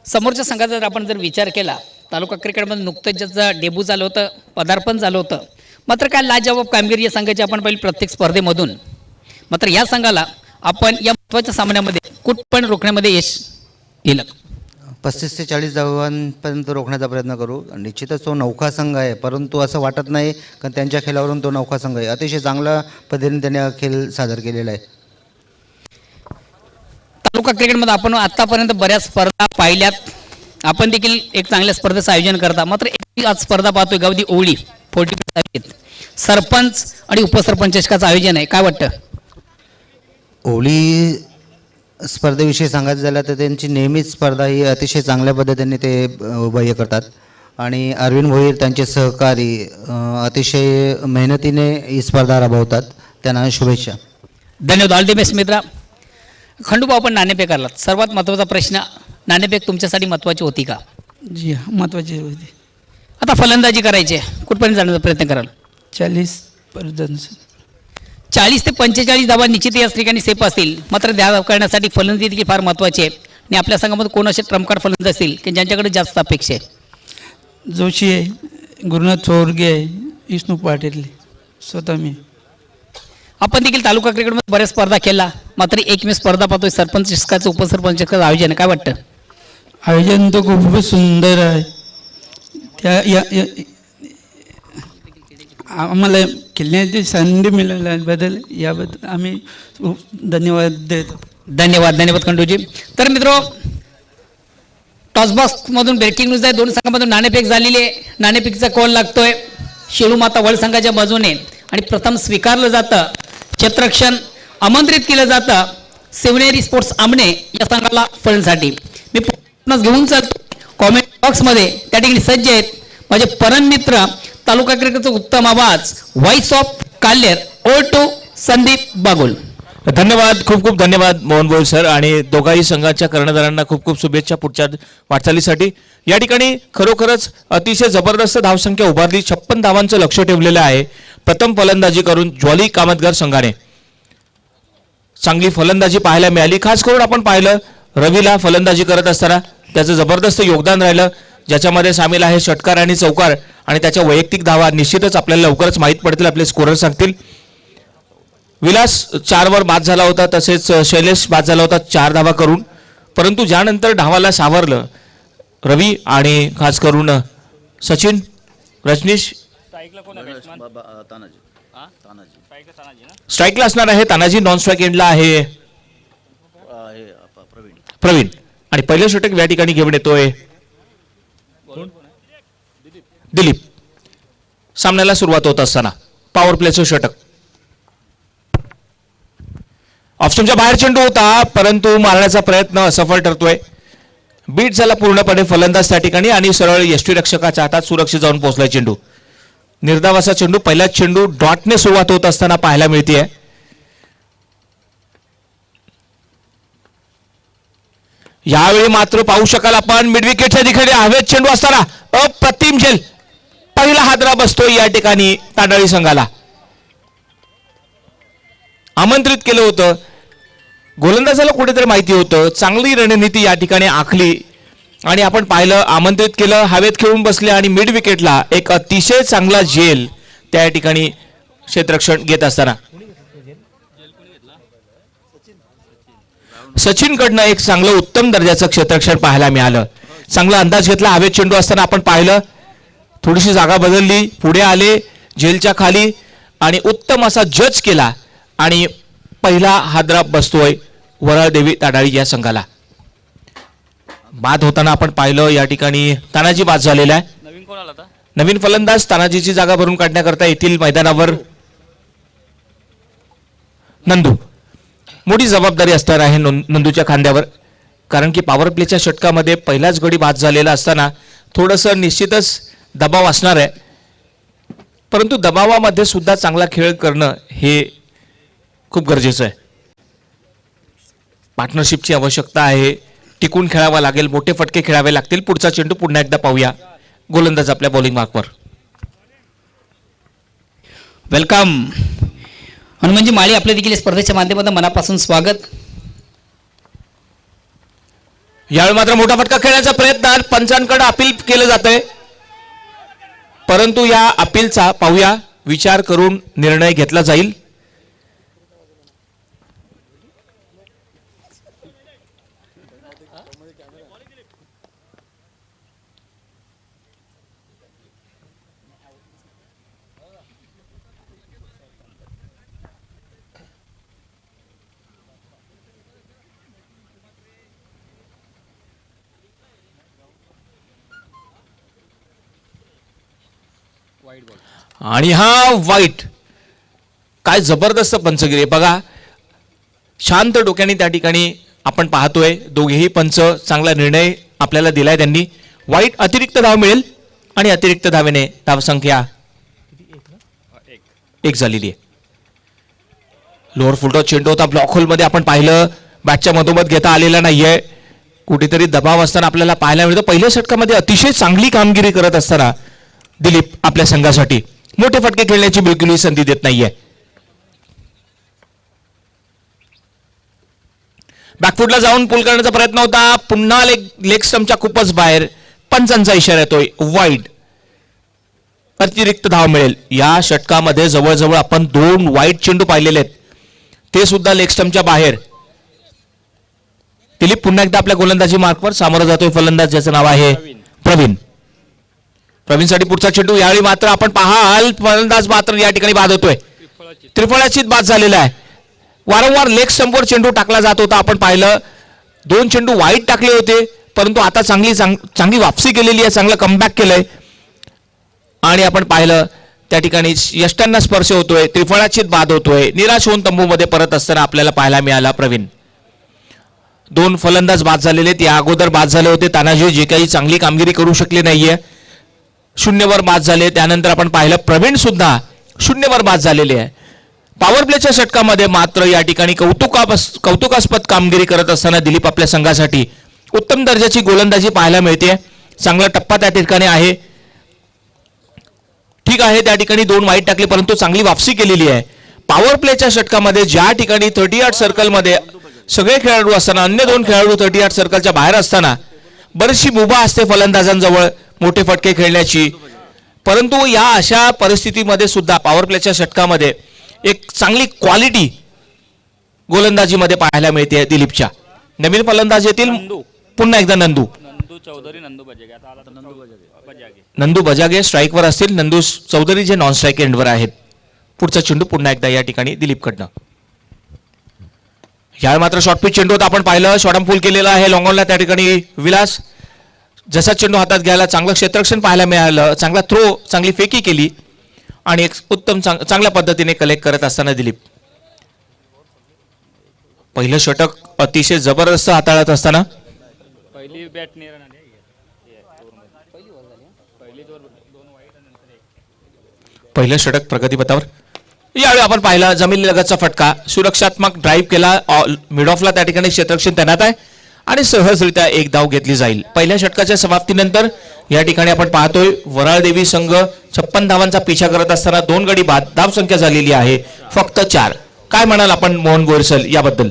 समोरच्या संघाचा जर आपण विचार केला, तालुका क्रिकेटमध्ये नुकतंच ज्याचं डेब्यू झालं होतं, पदार्पण झालं होतं, मात्र काय लाजवाब कामगिरी या संघाची आपण पाहिली प्रत्येक स्पर्धेमधून. मात्र या संघाला आपण या महत्त्वाच्या सामन्यामध्ये कुठपण रोखण्यामध्ये यश येईल. 35 ते 40 धावांपर्यंत रोखण्याचा प्रयत्न करू. निश्चितच तो नौका संघ आहे, परंतु असं वाटत नाही कारण त्यांच्या खेळावरून तो नौका संघ आहे. अतिशय चांगल्या पद्धतीने त्याने हा खेळ सादर केलेला आहे. तालुका क्रिकेटमध्ये आपण आतापर्यंत बऱ्याच स्पर्धा पाहिल्यात. आपण देखील एक चांगल्या स्पर्धेचं आयोजन करता. मात्र एक आज स्पर्धा पाहतोय गावदी ओवळी 40 सरपंच आणि उपसरपंच चषकाचं आयोजन आहे. काय वाटतं? ओवळी स्पर्धेविषयी सांगायचं झालं तर त्यांची नेहमीच स्पर्धा ही अतिशय चांगल्या पद्धतीने ते बाह्य करतात आणि अरविंद भोईर त्यांचे सहकारी अतिशय मेहनतीने ही स्पर्धा राबवतात. त्यांना शुभेच्छा. धन्यवाद. ऑल दी बेस्ट मित्रा. खंडूभाऊ आपण नाणेफेक करलात. सर्वात महत्त्वाचा प्रश्न, नाणेफेक तुमच्यासाठी महत्त्वाची होती का? जी हाँ महत्वाची होती. आता फलंदाजी करायची आहे, कुठपर्यंत जाण्याचा प्रयत्न कराल? 40 ते 45 धावा निश्चित या ठिकाणी सेफ असतील. मात्र धावा करण्यासाठी फलंदाजी देखील फार महत्त्वाची आहे आणि आपल्या संघामध्ये कोण असे ट्रम्पकार्ड फलंदाज असतील की ज्यांच्याकडे जास्त अपेक्षा आहे? जोशी आहे, गुरुनाथ चोरगे आहे, विष्णू पाटील, स्वतः मी. आपण देखील तालुका क्रिकेटमध्ये बऱ्याच स्पर्धा केला, मात्र एकमेव स्पर्धा पाहतोय सरपंच चषकाचं उपसरपंच चषकाचं आयोजन आहे. काय वाटतं? आयोजन तर खूपच सुंदर आहे. त्या आम्हाला खेळण्याची संधी मिळाल्याबद्दल याबद्दल आम्ही धन्यवाद देतो. धन्यवाद. धन्यवाद खंडूजी. तर मित्रो टॉसबॉक्समधून ब्रेकिंग न्यूज आहे. दोन संघामधून नाणेफेक झालेली आहे. नाणेफेकीचा कॉल लागतोय शेळूमाता वड संघाच्या बाजूने आणि प्रथम स्वीकारलं जातं क्षेत्ररक्षण, आमंत्रित केलं जातं शिवनेरी स्पोर्ट्स आमणे या संघाला फलसाठी मी पूर्ण घेऊन चालतो. कॉमेंट बॉक्समध्ये त्या ठिकाणी सज्ज आहेत माझे परम मित्र तालुका क्रिकेटचा उत्तम आवाज voice of Kalher old to Sandeep Bagul. धन्यवाद, खूप खूप धन्यवाद मोहन भोईर सर आणि दोघाही संघाच्या कर्णधारांना खूप खूप शुभेच्छा पुढच्या वाटचालीसाठी. या ठिकाणी खरोखरच अतिशय जबरदस्त धावसंख्या उभारली. 56 धावांचं लक्ष ठेवलेलं आहे. प्रथम फलंदाजी करून ज्वाली कामतगर संघाने चांगली फलंदाजी पाहायला मिळाली. खास करून आपण पाहिलं रवीला फलंदाजी करत असताना त्याचं जबरदस्त योगदान राहिलं, ज्याच्यामध्ये सामील आहे षटकार आणि चौकार आणि त्याच्या वैयक्तिक धावा निश्चितच आपल्याला लवकरच माहीत पडतील, आपले स्कोरर सांगतील. विलास 4 वर बाद झाला होता, तसेच शैलेश बाद झाला होता 4 धावा करून, परंतु ज्यानंतर डावाला सावरलं रवी आणि खास करून सचिन, रजनीश. स्ट्राईकला असणार आहे तानाजी, नॉन स्ट्राईक एंडला आहे प्रवीण आणि पहिलं षटक या ठिकाणी घेऊन येतोय दिलीप. सामन्याला सुरुवात होत असताना पॉवर प्लेचं षटक. ऑप्शनच्या बाहेर चेंडू होता, परंतु मारण्याचा प्रयत्न असफल ठरतोय. बीट झाला पूर्णपणे फलंदाज त्या ठिकाणी आणि सरळ यष्टीरक्षकाच्या हातात सुरक्षित जाऊन पोहोचलाय चेंडू. निर्धावाचा चेंडू, पहिलाच चेंडू डॉटने सुरुवात होत असताना पाहायला मिळते. यावेळी मात्र पाहू शकाल आपण मिड विकेटच्या ठिकाणी हवेत चेंडू असताना अप्रतिम झेल, पहिला हादरा बसतो या ठिकाणी तांडळी संघाला. आमंत्रित केलं होतं, गोलंदाजाला कुठेतरी माहिती होतं, चांगली रणनीती या ठिकाणी आखली आणि आपण पाहिलं आमंत्रित केलं, हवेत खेळून बसले आणि मिड विकेटला एक अतिशय चांगला झेल त्या ठिकाणी क्षेत्ररक्षण घेत असताना सचिन कडनं एक चांगलं उत्तम दर्जाचं क्षेत्ररक्षण पाहायला मिळालं. चांगला अंदाज घेतला, हवेत चेंडू असताना आपण पाहिलं थोडीशी जागा बदलली, पुढे आले झेलच्या खाली आणि उत्तम असा जज केला आणि पहिला हादरा बसतोय वराळदेवी ताडाळी या संघाला. बाद होताना आपण पाहिलं या ठिकाणी तानाजी बाद झालेला आहे. नवीन कोण आला आता? नवीन फलंदाज तानाजीची जागा भरून काढण्याकरता येथील मैदानावर नंदू. मोठी जबाबदारी असणार आहे नंदूच्या खांद्यावर, कारण की पॉवर प्लेच्या षटकामध्ये पहिलाच गडी बाद झालेला असताना थोडंसं निश्चितच दबाव असणार आहे, परंतु दबावामध्ये सुद्धा चांगला खेळ करणं हे खूप गरजेचं आहे. पार्टनरशिपची आवश्यकता आहे, टिकून खेळावा लागेल, मोठे फटके खेळावे लागतील. पुढचा चेंडू पुन्हा एकदा पाहूया. गोलंदाज आपल्या बॉलिंग मार्कवर. वेलकम हनुमानजी माळी, आपल्या देखील स्पर्धेच्या माध्यमातून मनापासून स्वागत. यावेळी मात्र मोठा फटका खेळण्याचा प्रयत्न पंचांकडे अपील केलं जात आहे, परंतु या अपीलचा पाहूया विचार करून निर्णय घेतला जाईल. आणि हा वाईट, काय जबरदस्त पंचगिरी बघा. शांत डोक्याने त्या ठिकाणी आपण पाहतोय दोघेही पंच चांगला निर्णय आपल्याला दिलाय त्यांनी. वाईट अतिरिक्त धाव मिळेल आणि अतिरिक्त धावेने धावसंख्या 1 झालेली आहे. लोअर फुलटॉस चेंडू होता, ब्लॉक होलमध्ये आपण पाहिलं, बॅटच्या मधोमध घेता आलेला नाहीये, कुठेतरी दबाव असताना आपल्याला पाहायला मिळतं. पहिल्या षटकामध्ये अतिशय चांगली कामगिरी करत असताना दिलीप आपल्या संघासाठी मोठे फटके खेळण्याची बिलकुलही संधी देत नाहीये. बॅकफुटला जाऊन पुल करण्याचा प्रयत्न होता, पुन्हा लेग स्टंपच्या खूपच बाहेर. पंचांचा इशारा येतोय वाईड, अतिरिक्त धाव मिळेल. या षटकामध्ये जवळजवळ आपण 2 वाईड चेंडू पाहिलेले आहेत, ते सुद्धा लेग स्टंपच्या बाहेर. दिलीप पुन्हा एकदा आपल्या गोलंदाजी मार्कवर सामोरं जातोय फलंदाज, ज्याचं नाव आहे प्रवीण. प्रवीणसाठी पुढचा चेंडू. यावेळी मात्र आपण पाहाल फलंदाज मात्र या ठिकाणी बाद होतोय, त्रिफळाचीत बाद झालेला आहे. वारंवार लेग स्टंपवर चेंडू टाकला जात होता, आपण पाहिलं 2 चेंडू वाईट टाकले होते, परंतु आता चांगली वापसी केलेली आहे, चांगलं कमबॅक केलंय आणि आपण पाहिलं त्या ठिकाणी यष्टांना स्पर्श होतोय, त्रिफळाचीत बाद होतोय. निराश होऊन तंबूमध्ये परत असताना आपल्याला पाहायला मिळाला प्रवीण. दोन फलंदाज बाद झालेले आहेत. या अगोदर बाद झाले होते तानाजी, जे काही चांगली कामगिरी करू शकले नाहीये, शून्यवर बाद झाले. त्यानंतर आपण पाहिलं प्रवीण सुद्धा शून्यवर बाद झालेले आहे. पॉवर प्लेच्या षटकामध्ये मात्र या ठिकाणी कौतुकास्पद कामगिरी करत असताना दिलीप आपल्या संघासाठी उत्तम दर्जाची गोलंदाजी पाहायला मिळते. चांगला टप्पा त्या ठिकाणी आहे. ठीक आहे, त्या ठिकाणी 2 वाईट टाकले परंतु चांगली वापसी केलेली आहे. पॉवर प्लेच्या षटकामध्ये ज्या ठिकाणी 38 सर्कलमध्ये सगळे खेळाडू असताना अन्य 2 खेळाडू 38 सर्कलच्या बाहेर असताना बरीचशी मुभा असते फलंदाजांजवळ मोठे फटके खेळण्याची, परंतु या अशा परिस्थितीमध्ये सुद्धा पॉवर प्लेच्या षटकामध्ये एक चांगली क्वालिटी गोलंदाजीमध्ये पाहायला मिळते दिलीपच्या. नवीन फलंदाज येतील पुन्हा एकदा नंदू चौधरी, नंदू बजागे. आता आला तर नंदू बजागे. नंदू बजागे स्ट्राईकवर असतील, नंदू चौधरी जे नॉन स्ट्राईक एंडवर आहेत. पुढचा चेंडू पुन्हा एकदा या ठिकाणी दिलीपकडनं. यावेळी मात्र शॉर्ट पिच चेंडू होता, आपण पाहिलं शॉर्टम फुल केलेला आहे लॉंगॉनला. त्या ठिकाणी विलास जसा चेंडू हातात घ्यायला चांगलं क्षेत्ररक्षण पाहायला मिळालं, चांगला थ्रो, चांगली फेकी केली आणि एक उत्तम चांगल्या पद्धतीने कलेक्ट करत असताना दिलीप. पहिलं षटक अतिशय जबरदस्त हाताळत असताना पहिली बॅट नाही राहणार. पहिलं षटक प्रगतीपथावर. यावेळी आपण पाहिला जमिनी लगतचा फटका, सुरक्षात्मक ड्राईव्ह केला, मिड ऑफला त्या ठिकाणी क्षेत्ररक्षण तैनात आहे आणि सहजरित्या एक धाव घेतली जाईल. पहिल्या षटकाच्या समाप्तीनंतर या ठिकाणी आपण पाहतोय वराळदेवी संघ 56 धावांचा पिछा करत असताना 2 गडी बाद, धाव संख्या झालेली आहे फक्त 4. काय म्हणाल आपण मोहन बोरसल याबद्दल?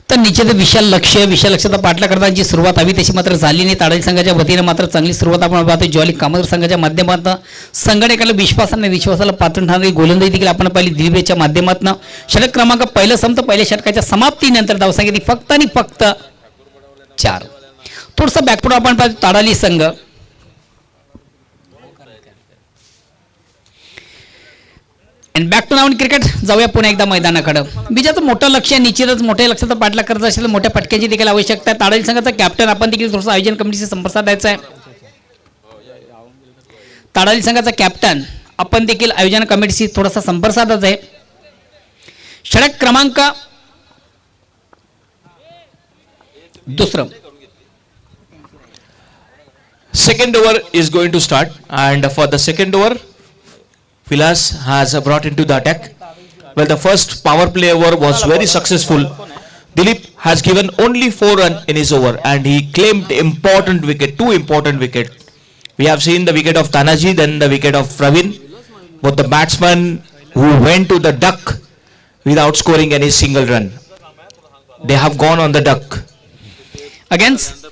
तर निश्चित विशाल लक्ष्याचा पाठला करताना जी सुरुवात हवी तशी मात्र झाली नाही. ताडाली संघाच्या वतीनं मात्र चांगली सुरुवात आपण पाहतो. ज्वाली कामगार संघाच्या माध्यमातून संघटकाला विश्वासाला पात्र ठरणारी गोलंदाजी देखील आपण पाहिली दिलीपच्या माध्यमातून. षटक क्रमांक पहिलं संपतं. पहिल्या षटकाच्या समाप्तीनंतर धावसंख्या फक्त आणि फक्त 4. थोडंसं बॅकफूट आपण पाहतो ताडाली संघ. अँड बॅक टू नाऊन क्रिकेट. जाऊया पुन्हा एकदा मैदानाकडं. विजयाचं मोठं लक्ष निश्चितच मोठ्या लक्षाचा पाठला करत असेल, मोठ्या फटक्याची देखील आवश्यकता आहे. ताडाली संघाचा कॅप्टन आपण देखील थोडंसं आयोजन कमिटीशी संपर्क साधायचा आहे. ताडाली संघाचा कॅप्टन आपण देखील आयोजन कमिटीशी थोडासा संपर्क साधायचा आहे. षटक क्रमांक 2. Second over is going to start, and for the second over, Vilas has brought into the attack. Well, the first power play over was very successful. Dilip has given only 4 runs in his over, and he claimed important wicket, 2 important wicket. We have seen the wicket of Tanaji, then the wicket of Praveen. Both the batsmen who went to the duck without scoring any single run. They have gone on the duck. Against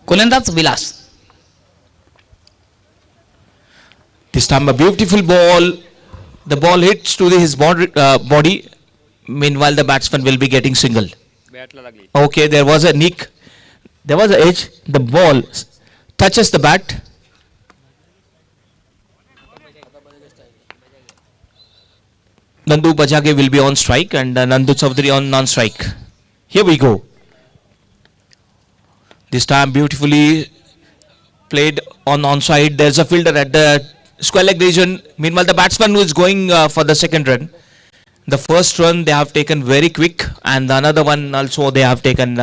गोलंदाज Vilas. This time a beautiful ball. The ball hits to his body. Meanwhile, the batsman will be getting single. बॅटला लागली. Okay, there was a nick. There was an edge. The ball touches the bat. Nandu Bajage will be on strike and Nandu Chaudhary on non-strike. Here we go. This time beautifully played on onside. There's a fielder at the square leg region. Meanwhile, the batsman who is going for the second run. The first run they have taken very quick, and another one also they have taken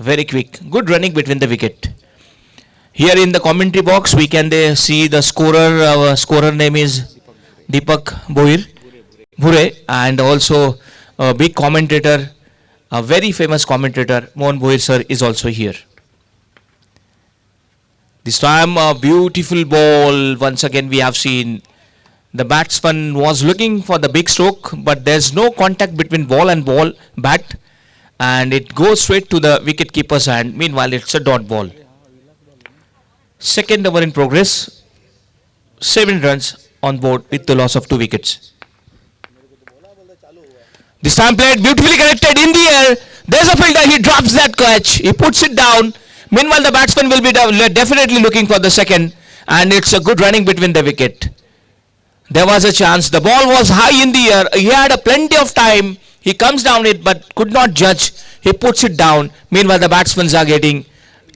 very quick. Good running between the wicket. Here in the commentary box, we can see the scorer. Scorer name is Deepak Bhure, and also a big commentator, a very famous commentator, Mohan Bhoir sir is also here. This time a beautiful ball. Once again we have seen the batsman was looking for the big stroke, but there's no contact between ball and bat, and it goes straight to the wicket keeper's hand. Meanwhile, it's a dot ball. Second over in progress. 7 runs on board with the loss of 2 wickets. This time played beautifully connected in the air. There's a fielder. He drops that catch. He puts it down. Meanwhile, the batsman will be definitely looking for the second, and it's a good running between the wicket. There was a chance. The ball was high in the air. He had a plenty of time. He comes down it, but could not judge. He puts it down. Meanwhile, the batsmen are getting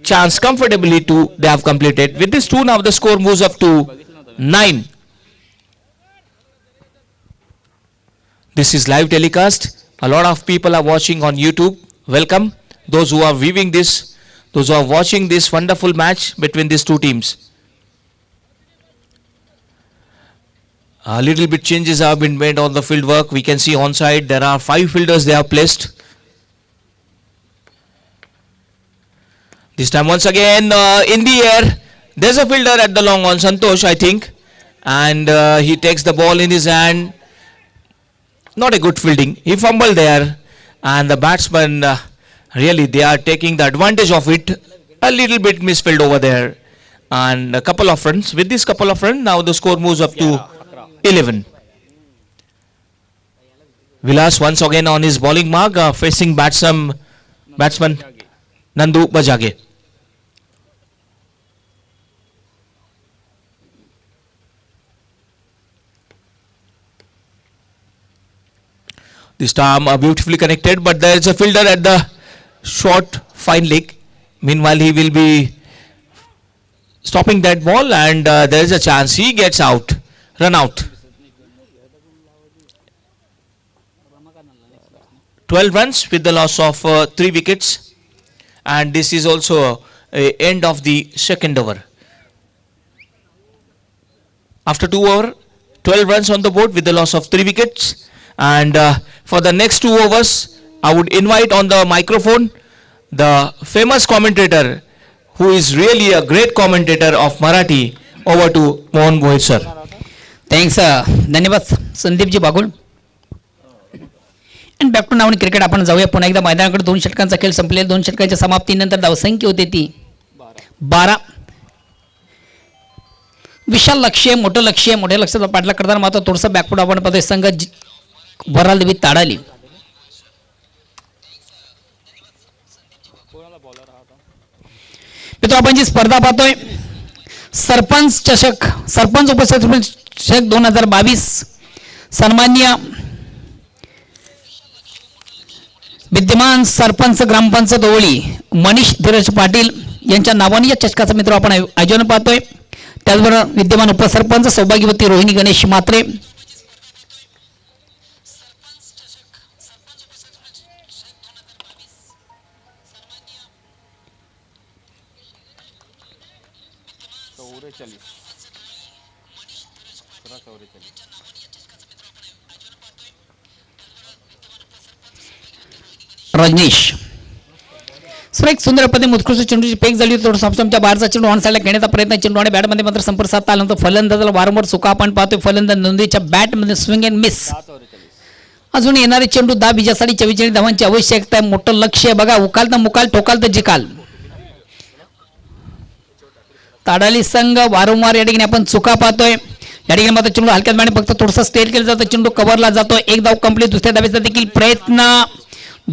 chance comfortably to. They have completed. With this 2 now, the score moves up to 9. This is live telecast. A lot of people are watching on YouTube. welcome those who are viewing this, those who are watching this wonderful match between these two teams. A little bit changes have been made on the field work. We can see on side there are 5 fielders they have placed. This time once again in the air. There's a fielder at the long on, Santosh I think. And he takes the ball in his hand. Not a good fielding. He fumbled there. And the batsman really they are taking the advantage of it. A little bit misfilled over there. And a couple of runs. With this couple of runs now the score moves up to 11. Vilas once again on his bowling mark facing batsman Nandu Bajage. This time beautifully connected, but there is a fielder at the short fine leg. Meanwhile he will be stopping that ball and there is a chance he gets out. Run out. 12 runs with the loss of 3 wickets, and this is also end of the second over. After 2 overs, 12 runs on the board with the loss of 3 wickets, and for the next 2 overs I would invite on the microphone the famous commentator who is really a great commentator of Marathi. Over to Mohan Mohit sir. Thanks धन्यवाद संदीपजी Bagul. And back to now cricket आपण जाऊया पुन्हा एकदा मैदानाकडे. 2 षटकांचा खेळ संपलेला. 2 षटकांच्या समाप्तीनंतर धावसंख्या होते ती 12. विशाल लक्ष्य, मोठं लक्ष्य, मोठ्या लक्ष्याचा पाठलाग करताना मात्र थोडंसं बॅकफूट आपण पाहतोय संघ वराल देवी ताडाली. मित्र आपण जी स्पर्धा पाहतोय सरपंच चषक, सरपंच उपसरपंच चषक 2022 सन्माननीय विद्यमान सरपंच ग्रामपंचायत ओवळी मनीष धीरज पाटील यांच्या नावाने या चषकाचं मित्र आपण आयोजन पाहतोय. त्याचबरोबर विद्यमान उपसरपंच सौभाग्यवती रोहिणी गणेश मात्रे, रजनीश. सर एक सुंदर पद्धतीने उत्कृष्ट चेंडूची पेक झाली. थोडं सॉफ्टच्या बाहेरचा चेंडू ऑन साईडला घेण्याचा प्रयत्न, चेंडू आणि बॅटमध्ये मात्र संपर्क साधता आला नंतर फलंदाजाला वारंवार चुका आपण पाहतोय. फलंदाज नोंदीच्या बॅटमध्ये स्विंग अँड मिस. अजून येणारे चेंडू 10 विजयासाठी 44 धावांची आवश्यकता आहे. मोठं लक्ष आहे बघा. उकाल तर मुकाल, ठोकाल तर जिकाल. ताडाली संघ वारंवार या ठिकाणी आपण चुका पाहतोय. या ठिकाणी मात्र चेंडू हलक्यात माने फक्त थोडंसं स्टेट केलं जातं. चेंडू कव्हरला जातो. 1 धाव कंप्लीट. दुसऱ्या धावेचा देखील प्रयत्न.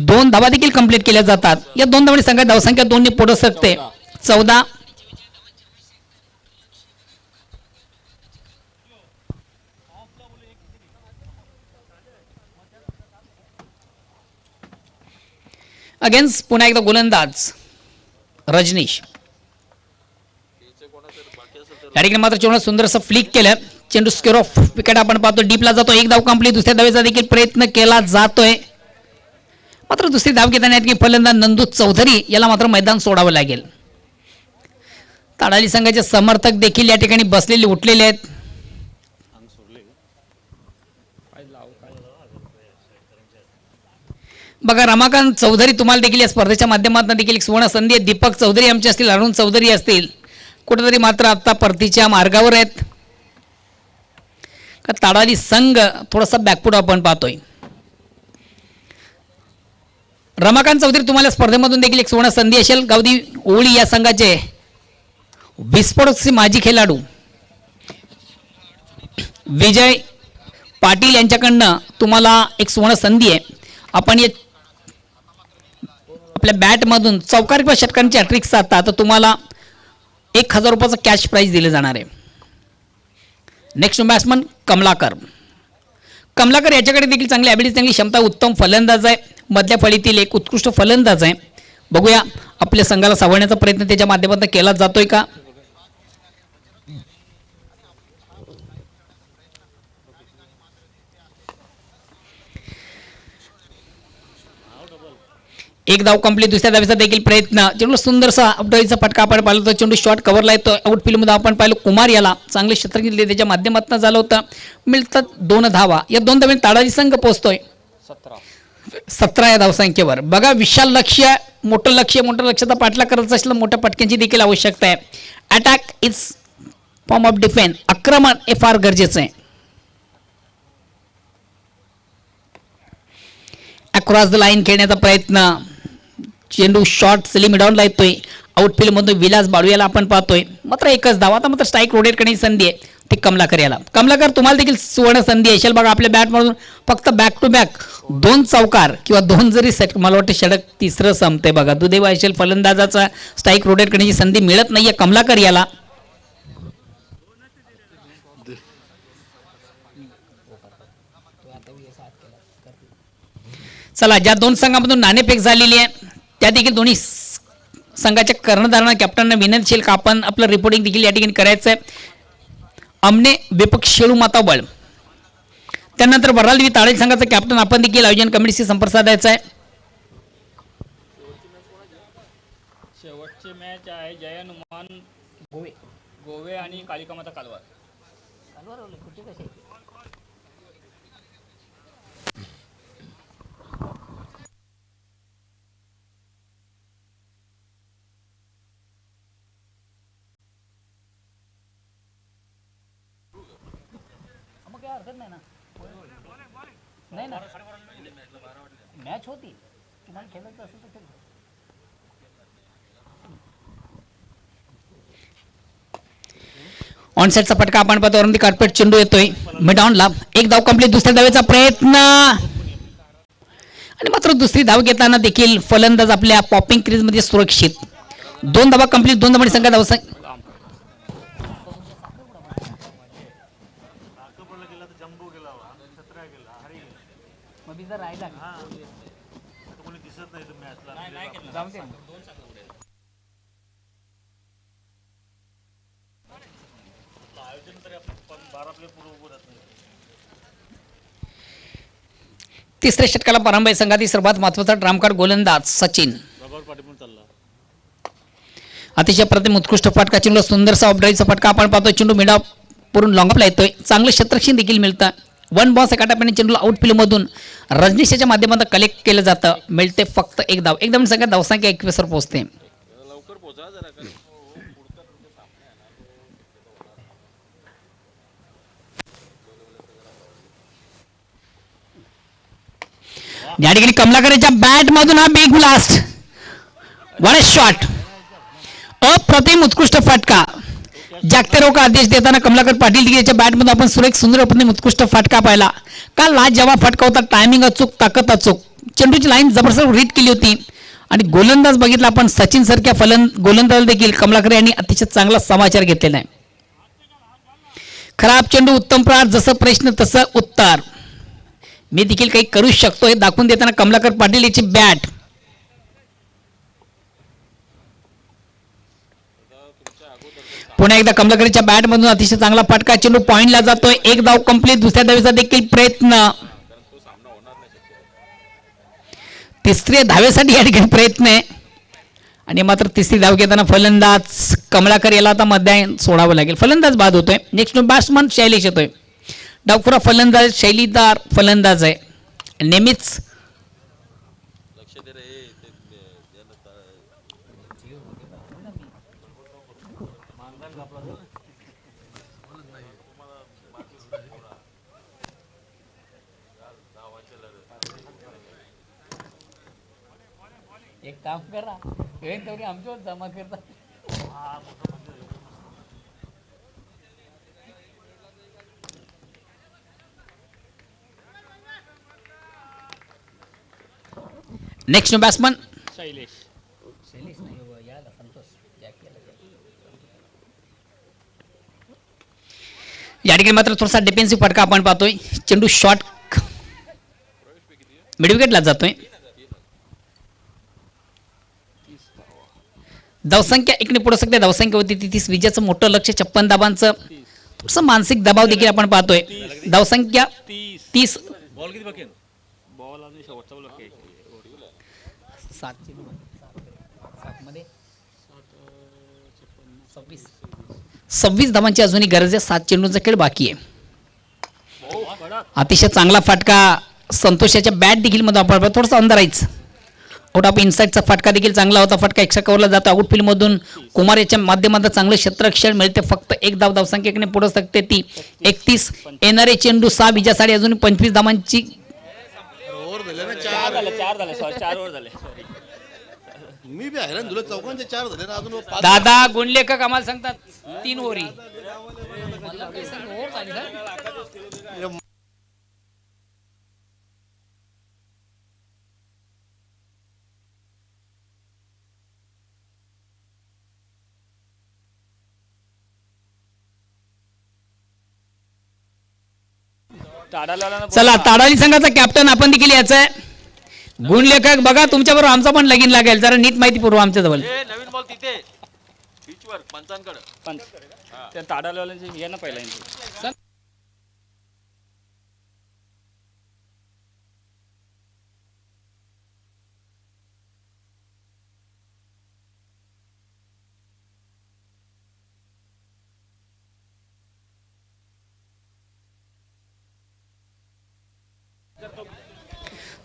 2 धावा देखील कंप्लीट केल्या जातात. या 2 धावांनी संघात धावसंख्या 2 ने पुढे सरकते. 14. अगेन्स्ट पुन्हा एकदा गोलंदाज रजनीश. या ठिकाणी मात्र चेंडू सुंदरसं फ्लिक केलं. चेंडू स्क्वेअर ऑफ विकेट आपण पाहतो. डीपला जातो. 1 धाव कंप्लीट. दुसऱ्या धावेचा देखील प्रयत्न केला जातोय. मात्र दुसरी धाव घेताना फलंदाज नंदू चौधरी याला मात्र मैदान सोडावं लागेल. ताडाली संघाचे समर्थक देखील या ठिकाणी बसलेले उठलेले आहेत. बघा रमाकांत चौधरी तुम्हाला देखील या स्पर्धेच्या माध्यमातून देखील एक सुवर्ण संधी आहे. दीपक चौधरी आमचे असतील, अरुण चौधरी असतील, कुठेतरी मात्र आता परतीच्या मार्गावर आहेत. का ताडाली संघ थोडासा बॅकफूट आपण पाहतोय. रमाकांत चौधरी तुम्हाला स्पर्धेमधून देखील एक सुवर्ण संधी असेल. गावदी ओळी या संघाचे विस्फोटक माजी खेळाडू विजय पाटील यांच्याकडनं तुम्हाला एक सुवर्ण संधी आहे. आपण या आपल्या बॅटमधून चौकार किंवा षटकांची हॅट्रिक साधता तर तुम्हाला 1000 रुपयाचं कॅश प्राईज दिले जाणार आहे. Next batsman Kamalakar. कमलाकर याच्याकडे देखील चांगली ॲबिलिटी, चांगली क्षमता, उत्तम फलंदाज आहे. मधल्या फळीतील एक उत्कृष्ट फलंदाज आहे. बघूया आपल्या संघाला सावरण्याचा प्रयत्न त्याच्या माध्यमातून केला जातोय का. एक धाव कंप्लीट. दुसऱ्या धावेचा देखील प्रयत्न. चेंडू सुंदरसा अपडाईचा फटका आपण पाहिला. तो चेंडू शॉर्ट कव्हरला येतो. आउटफील्डमध्ये आपण पाहिलं कुमार याला चांगले क्षेत्र घेतले, त्याच्या माध्यमातून झालं होतं. मिळतात 2 धावा. या 2 धावांनी ताडाजी संघ पोहोचतोय 17 या धावसंख्येवर. बघा विशाल लक्ष, मोठं लक्षाचा पाठलाग करत असलेल्या मोठ्या पटक्यांची देखील आवश्यकता आहे. Attack is form of defence. आक्रमण हे फार गरजेचं आहे. अक्रॉस द लाईन खेळण्याचा प्रयत्न. चेंडू शॉर्ट सेली मिडॉनला येतोय. आउटफील्ड मधून विलास बाळू याला आपण पाहतोय. मात्र एकच धाव. आता मात्र स्ट्राईक रोटेट करण्याची संधी आहे ती कमलाकर याला. कमलाकर तुम्हाला देखील सुवर्ण संधी आहे. बघा आपल्या बॅटमधून फक्त बॅक टू बॅक 2 चौकार किंवा 2 जरी सेट, मला वाटतं षटक तिसरं संपते. बघा दुर्दैव असेल फलंदाजाचा स्ट्राईक रोटेट करण्याची संधी मिळत नाहीये कमलाकर याला. चला ज्या 2 संघांमधून नाणेफेक झालेली आहे त्या देखील दोन्ही संघाच्या कर्णधारांना कॅप्टनना विनंतीशील का आपण आपलं रिपोर्टिंग देखील या ठिकाणी करायचं आहे. अमने विपक्ष शेळू माताबळ, त्यानंतर वरालदेवी ताळे संघाचा कॅप्टन आपण देखील आयोजन कमिटीशी संपर्क साधायचा आहे. शेवटची मॅच आहे जय हनुमान गोवे आणि कालिकामाता कालवार. नाही ना मॅच होती तुम्हाला खेळायचं असेल तर खेळ. ऑनसेटचा फटका आपण पाहतो. वरून कार्पेट चेंडू येतोय मिडॉनला. एक धाव कंप्लीट. दुसऱ्या धावेचा प्रयत्न आणि मात्र दुसरी धाव घेताना देखील फलंदाज आपल्या पॉपिंग क्रीज मध्ये सुरक्षित. 2 धावा कंप्लीट. 2 धावांनी संघ धावसंख्या तिसऱ्या षटकाला प्रारंभ आहे. संघातील सर्वात महत्वाचा ड्रामकार्ड गोलंदाज सचिन. अतिशय प्रतिम उत्कृष्ट फटका. चेंडू सुंदरसा ऑफड्राईव्हचा फटका आपण पाहतोय. चेंडू मिडा पुरून लॉंगअपला येतोय. चांगलं क्षेत्ररक्षण देखील मिळतं. 1 बॉस एका टप्प्याने चेंडूला आउटफील्ड मधून रजनीशच्या माध्यमातून कलेक्ट केलं जातं. मिळते फक्त 1 धाव. एकदम संघात धावसंख्या 21 वर पोहोचते. या ठिकाणी कमलाकरच्या बॅट मधून हा बिग ब्लास्ट. One shot. अप्रतिम उत्कृष्ट फटका. जागतेराव आदेश देताना कमलाकर पाटील याच्या बॅटमधून आपण सुंदर अप्रतिम उत्कृष्ट फटका पाहिला. का लाजवाब फटका होता. टायमिंग अचूक, ताकद अचूक. चेंडूची लाईन जबरदस्त रीड केली होती आणि गोलंदाज बघितला आपण सचिन सारख्या गोलंदाज देखील कमलाकर यांनी अतिशय चांगला समाचार घेतलेला आहे. खराब चेंडू उत्तम प्रहार. जसं प्रश्न तसं उत्तर. मी देखील काही करू शकतो हे दाखवून देताना कमलाकर पाटील याची बॅट. पुन्हा एकदा कमलाकरच्या बॅट मधून अतिशय चांगला फटका. चेंडू पॉइंटला जातोय. 1 धाव कंप्लीट. दुसऱ्या धावेचा देखील प्रयत्न. तिसऱ्या धावेसाठी या ठिकाणी प्रयत्न आहे आणि मात्र तिसरी धाव घेताना फलंदाज कमलाकर याला आता मध्यान सोडावं लागेल. फलंदाज बाद होतोय. नेक्स्ट बॅट्समन शैलेश येतोय. डावखुरा फलंदाज शैलीदार फलंदाज आहे. नेहमीच एक काम करा आमच्यावर जमा करता. Next batsman Shailesh. या ठिकाणी मात्र थोडासा डिफेन्सिव्ह फटका आपण पाहतोय. चेंडू शॉर्ट मिड विकेटला जातोय. धावसंख्या एकने पुढे सकते. धावसंख्या होती 30. विजयाचं मोठं लक्ष 56 धाबांचं. थोडंसं मानसिक दबाव देखील आपण पाहतोय. धावसंख्या 30. बॉल किती बाकी आहे? बॉल आणि शेवटचा बॉल सव्वीस धावांची अजूनही गरज आहे. 7 चेंडूंचा खेळ बाकी आहे. अतिशय चांगला फटका संतोषाच्या बॅट देखील मध्ये आपण थोडासा अंदर आहेच. आउट ऑफ इनसाईडचा फटका देखील चांगला होता. फटका एक्स्ट्रा कव्हरला जातो. आउटफील्ड मधून कुमार याच्या माध्यमातून चांगलं क्षेत्ररक्षण मिळते. फक्त एक धावसंख्येने पुढे सकते ती 31. येणारे चेंडू 6 विजयासाठी अजून 25 धावांची. चार झाले सॉरी 4 ओव्हर झाले. मी बी हैराण तुला चौकांचे 4 झाले ना अजून 5. दादा गुणलेखक आम्हाला सांगतात 3 ओव्हरी. चला ताडाली संघाचा कॅप्टन आपण देखील याचा आहे. गुणलेखक बघा तुमच्याबरोबर आमचा पण लगीन लागेल. जरा नीट माहिती पुरवा आमच्या जवळ. नवीन बॉल तिथे पिचवर पंचांकडे त्या ताडालवाल्यांचे घे ना पहिला.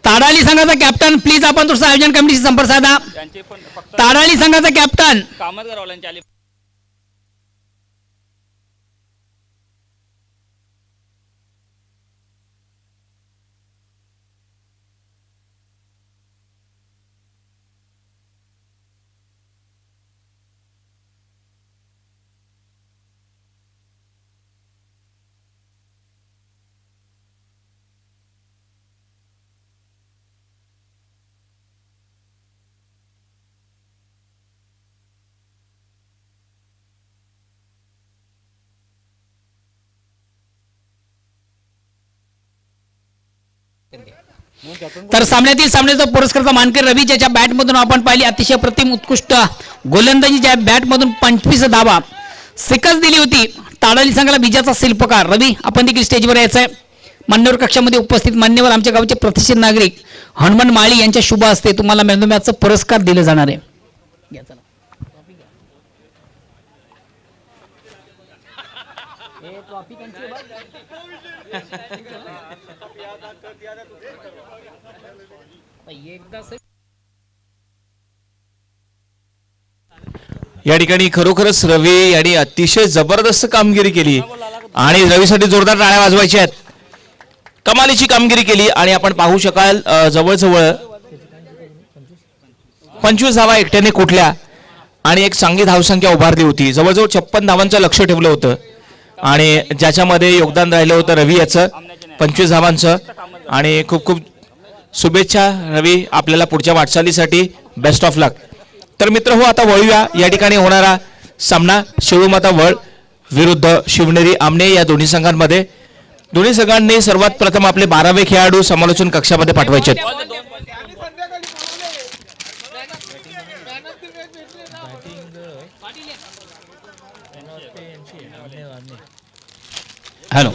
ताडाली संघाचा कॅप्टन प्लीज आपण थोडंसं आयोजन कमिटीशी संपर्क साधा. त्यांचे पण फक्त ताडाली संघाचा कॅप्टन कामतगारवाल्यांचे आले. तर सामन्याचा पुरस्कारचा मानकरी रवी ज्याच्या बॅटमधून आपण पाहिली अतिशय प्रतिम उत्कृष्ट गोलंदाजी. ज्या बॅटमधून 25 धावा सिकस दिली होती. ताडाली संघाला विजयाचा शिल्पकार रवी आपण देखील स्टेजवर यायचं आहे. मान्यवर कक्षामध्ये उपस्थित मान्यवर आमच्या गावचे प्रतिष्ठित नागरिक हनुमान माळी यांच्या शुभ हस्ते तुम्हाला मॅन ऑफ द मॅचचा पुरस्कार दिले जाणार आहे. या ठिकाणी खरोखरच रवी यांनी अतिशय जबरदस्त कामगिरी केली आणि रवीसाठी जोरदार टाळ्या वाजवायच्या आहेत. कमालीची कामगिरी केली आणि आपण पाहू शकाल जवळजवळ 25 धावा एकट्याने कुठल्या आणि एक चांगली धावसंख्या उभारली होती. जवळजवळ 56 धावांचं लक्ष ठेवलं होतं आणि ज्याच्यामध्ये योगदान राहिलं होतं रवी याचं 25 धावांचं. आणि खूप खूप शुभेच्छा रवी आपल्याला पुढच्या वाटचालीसाठी. बेस्ट ऑफ लक. तर मित्र हो आता वळूया या ठिकाणी होणारा सामना शिवमाता वळ विरुद्ध शिवनेरी आमने या दोन्ही संघांमध्ये. दोन्ही संघांनी सर्वात प्रथम आपले 12वे खेळाडू समालोचन कक्षामध्ये पाठवायचे आहेत. Hello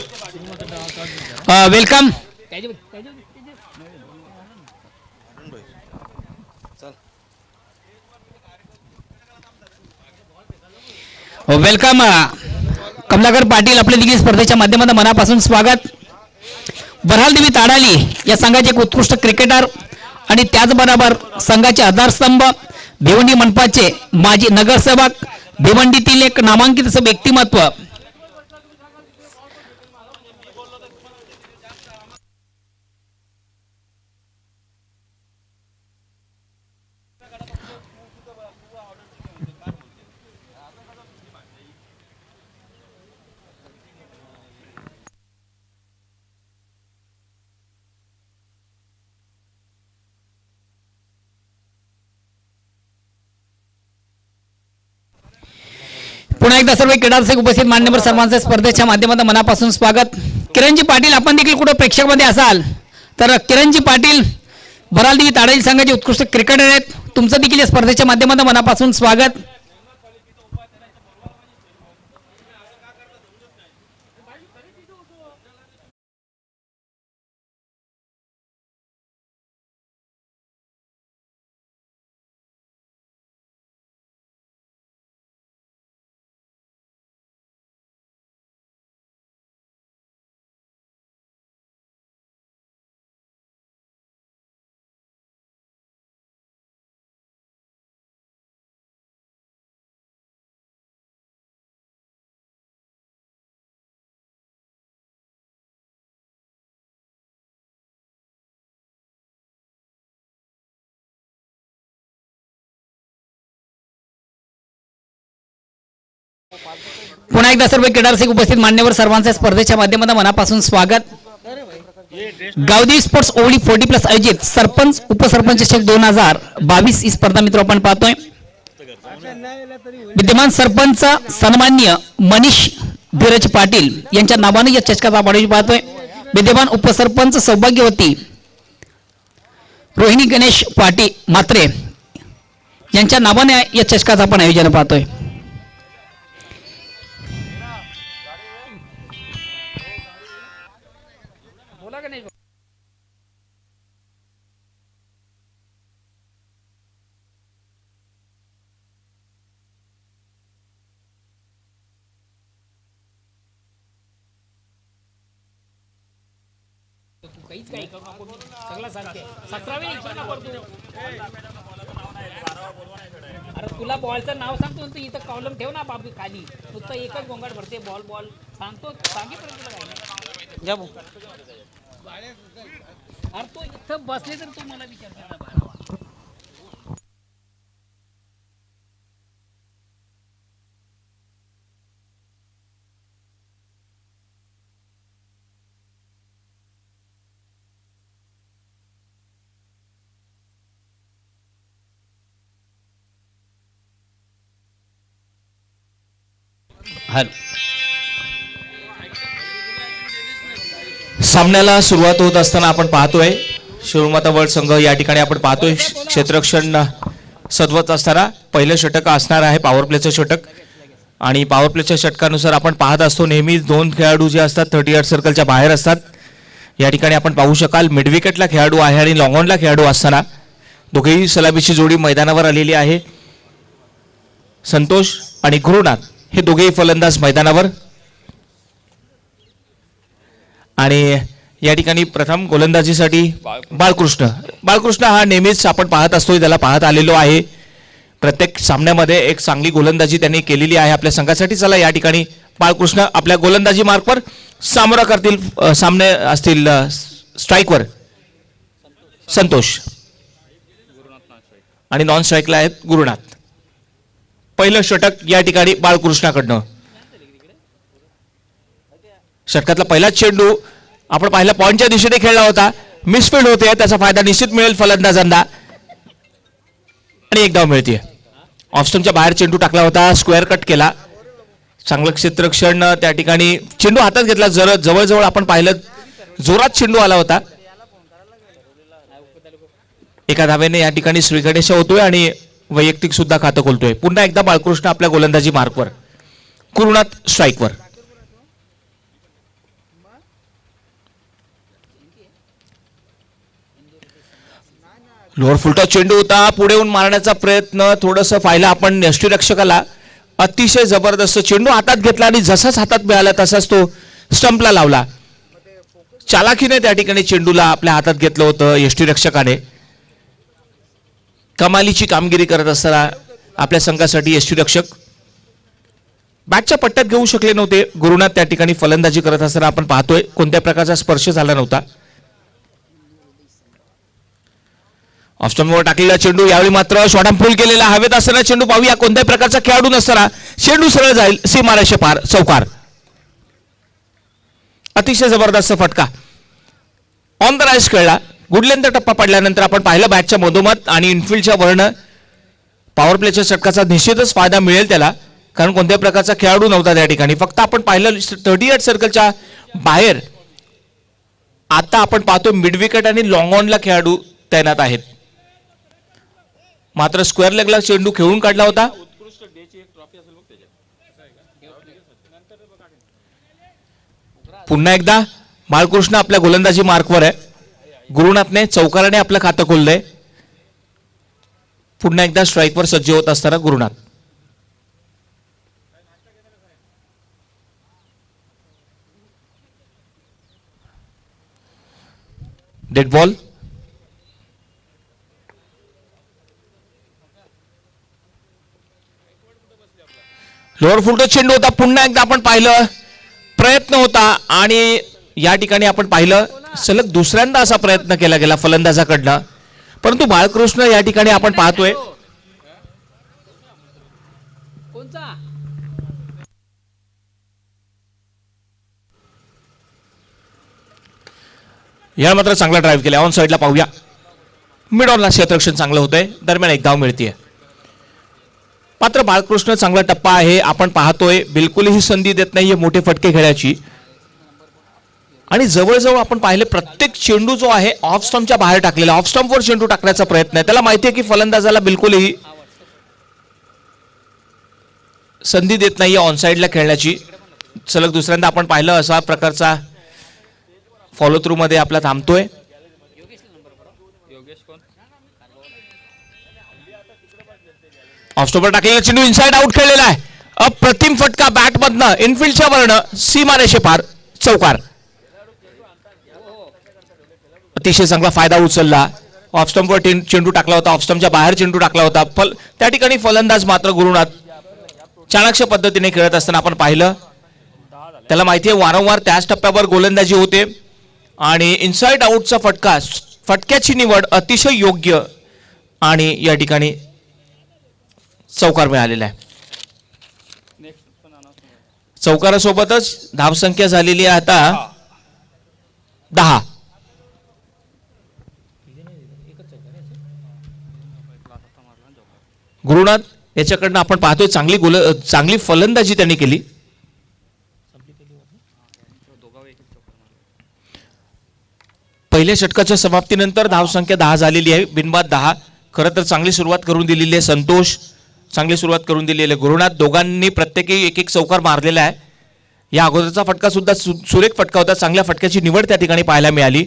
welcome. Welcome Kamalakar Patil आपल्या देखील स्पर्धेच्या माध्यमातून मनापासून स्वागत. बऱ्हालदेवी ताडाली या संघाचे एक उत्कृष्ट क्रिकेटर आणि त्याचबरोबर संघाचे आधारस्तंभ भिवंडी मनपाचे माजी नगरसेवक भिवंडीतील एक नामांकित असं व्यक्तिमत्व. पुन्हा एकदा सर्व क्रीडारसिक उपस्थित मान्यवर सर्वांचे स्पर्धेच्या माध्यमातून मनापासून स्वागत. किरणजी पाटील आपण देखील कुठे प्रेक्षकमध्ये असाल तर किरणजी पाटील बऱ्हालदेवी ताडाली संघाचे उत्कृष्ट क्रिकेटर आहेत. तुमचं देखील या स्पर्धेच्या माध्यमातून मनापासून स्वागत. पुन्हा एकदा सर्व क्रीडा रसिक उपस्थित मान्यवर सर्वांचे स्पर्धेच्या माध्यमातून मनापासून स्वागत. गावदेवी स्पोर्ट्स ओवळी 40+ आयोजित सरपंच उपसरपंच चषक 2022 ही स्पर्धा मित्र आपण पाहतोय. विद्यमान सरपंच सन्माननीय मनीष धीरज पाटील यांच्या नावाने या चषकाचा आयोजन पाहतोय. विद्यमान उपसरपंच सौभाग्यवती रोहिणी गणेश पाटील मात्रे यांच्या नावाने या चषकाचं आपण आयोजन पाहतोय. अरे तुला बॉलचं नाव सांगतो तू इथं कॉलम ठेव ना बाबी खाली नुसतं एकच गोंगाट भरते बॉल बॉल सांगतो सांगेपर्यंत तुला काही नाही. अरे तू इथं बसले तर तू मला विचारतो. सामन्याला सुरुवात होत असताना आपण पाहतोय शिवमाता वर्ल्ड संघ या ठिकाणी आपण पाहतोय क्षेत्ररक्षण सदवत असताना पहिलं षटक असणार आहे पॉवर प्लेचं षटक. आणि पॉवर प्लेच्या षटकानुसार आपण पाहत असतो नेहमी 2 खेळाडू जे असतात 38 सर्कलच्या बाहेर असतात. या ठिकाणी आपण पाहू शकाल मिड विकेटला खेळाडू आहे आणि लॉंग ऑनला खेळाडू असताना दोघेही सलामीची जोडी मैदानावर आलेली आहे. संतोष आणि गुरुनाथ हे दोघेही फलंदाज मैदानावर. आणि या ठिकाणी प्रथम गोलंदाजीसाठी बाळकृष्ण हा नेहमीच आपण पाहत असतो त्याला पाहत आलेलो आहे. प्रत्येक सामन्यामध्ये एक चांगली गोलंदाजी त्यांनी केलेली आहे आपल्या संघासाठी. चला या ठिकाणी बाळकृष्ण आपल्या गोलंदाजी मार्कवर सामोरा करतील. सामने असतील स्ट्राईकवर संतोष आणि नॉन स्ट्राईकला आहेत गुरुनाथ. पहिलं षटक या ठिकाणी बाळकृष्णाकडनं. षटकातला पहिला चेंडू आपण पाहिला पॉइंटच्या दिशेने खेळला होता. मिसफील्ड होते त्याचा फायदा निश्चित मिळेल फलंदाजांना आणि एक धाव मिळते. ऑफस्टमच्या बाहेर चेंडू टाकला होता स्क्वेअर कट केला. चांगलं क्षेत्ररक्षण त्या ठिकाणी चेंडू हातात घेतला. जवळजवळ आपण पाहिलं जोरात चेंडू आला होता. एका धावेने या ठिकाणी श्रीगणेश होतोय आणि वैयक्तिक सुद्धा खातं खोलतोय. पुन्हा एकदा बाळकृष्ण आपल्या गोलंदाजी मार्कवर गुरुनाथ स्ट्राईकवर. लोअर फुलटा चेंडू होता पुढे येऊन मारण्याचा प्रयत्न थोडंसं पाहिलं आपण यष्टीरक्षकाला. अतिशय जबरदस्त चेंडू हातात घेतला आणि जसाच हातात मिळाला तसाच तो स्टंपला लावला. चालाखीने त्या ठिकाणी चेंडूला आपल्या हातात घेतलं होतं यष्टीरक्षकाने. कमालीची कामगिरी करत असताना आपल्या संघासाठी यष्टीरक्षक बॅटच्या पट्ट्यात घेऊ शकले नव्हते. गुरुनाथ त्या ठिकाणी फलंदाजी करत असताना आपण पाहतोय कोणत्या प्रकारचा स्पर्श झाला नव्हता. ऑफस्टंपवर टाकलेला चेंडू यावेळी मात्र शॉर्टआर्म फुल केलेला. हवेत असताना चेंडू पाहूया कोणत्या प्रकारचा खेळाडू नसताना चेंडू सरळ जाईल सीमारेषे पार चौकार. अतिशय जबरदस्त फटका ऑन द राईस खेळला. गुडलेंथ टप्पा पडल्यानंतर आपण पाहिलं बॅटच्या मधोमध आणि इनफिल्डच्या वर्ण पॉवर प्लेच्या षटकाचा निश्चितच फायदा मिळेल त्याला. कारण कोणत्या प्रकारचा खेळाडू नव्हता त्या ठिकाणी. फक्त आपण पाहिलं 38 सर्कलच्या बाहेर. आता आपण पाहतो मिड विकेट आणि लॉंग ऑनला खेळाडू तैनात आहेत. मात्र स्क्वेअर लेगला चेंडू खेळून काढला होता. पुन्हा एकदा बाळकृष्ण आपल्या गोलंदाजी मार्कवर आहे. गुरुनाथने चौकाराने आपलं खातं खोललंय. पुन्हा एकदा स्ट्राईकवर सज्ज होत असताना Gurunath. Dead ball. Lower full toss चेंडू होता. पुन्हा एकदा आपण पाहिलं प्रयत्न होता आणि या ठिकाणी आपण पाहिलं सलग दुसऱ्यांदा असा प्रयत्न केला गेला फलंदाजाकडनं. परंतु बाळकृष्ण या ठिकाणी आपण पाहतोय या मात्र चांगला ड्राईव्ह केला. ऑन साईडला पाहूया, मिड ऑनला क्षेत्ररक्षण चांगलं होतंय. दरम्यान एक धाव मिळते. मात्र बाळकृष्ण चांगला टप्पा आहे, आपण पाहतोय बिलकुलही संधी देत नाहीये मोठे फटके खेळायची. आणि जवळजवळ आपण पाहिले प्रत्येक चेंडू जो आहे ऑफ स्टंपच्या बाहेर टाकलेला, ऑफ स्टंपवर चेंडू टाकण्याचा प्रयत्न आहे. त्याला माहिती आहे की फलंदाजाला बिलकुलही संधी देत नाहीये ऑन साईडला खेळण्याची. सलग दुसऱ्यांदा आपण पाहिलं असा प्रकारचा फॉलो थ्रू मध्ये आपला थांबतोय. ऑफ स्टॉपर टाकलेला चेंडू इनसाइड आउट खेळलेला आहे. अप्रतिम फटका बॅट मधनं इनफिल्डच्या वरनं सीमारेषे पार, चौकार. अतिशय चांगला फायदा उचलला. ऑफ स्टंपवर चेंडू टाकला होता, ऑफ स्टंपच्या बाहेर चेंडू टाकला होता. त्या ठिकाणी फलंदाज मात्र गुरुनाथ चाणक्य पद्धतीने खेळत असताना आपण पाहिलं. त्याला माहिती आहे वारंवार त्याच टप्प्यावर गोलंदाजी होते आणि इनसाइड आउटचा फटका, फटक्याची निवड अतिशय योग्य आणि या ठिकाणी चौकार मिळालेला आहे. चौकारासोबतच धावसंख्या झालेली आहे आता 10. गुरुनाथ याच्याकडनं आपण पाहतोय चांगली फलंदाजी त्यांनी केली. पहिल्या षटकाच्या समाप्तीनंतर धावसंख्या 10 झालेली आहे, बिनबाद 10. खरं तर चांगली सुरुवात करून दिलेली आहे संतोष, चांगली सुरुवात करून दिलेली आहे गुरुनाथ. दोघांनी प्रत्येकी एक एक चौकार मारलेला आहे. या अगोदरचा फटका सुद्धा सुरेख फटका होता. चांगल्या फटक्याची निवड त्या ठिकाणी पाहायला मिळाली.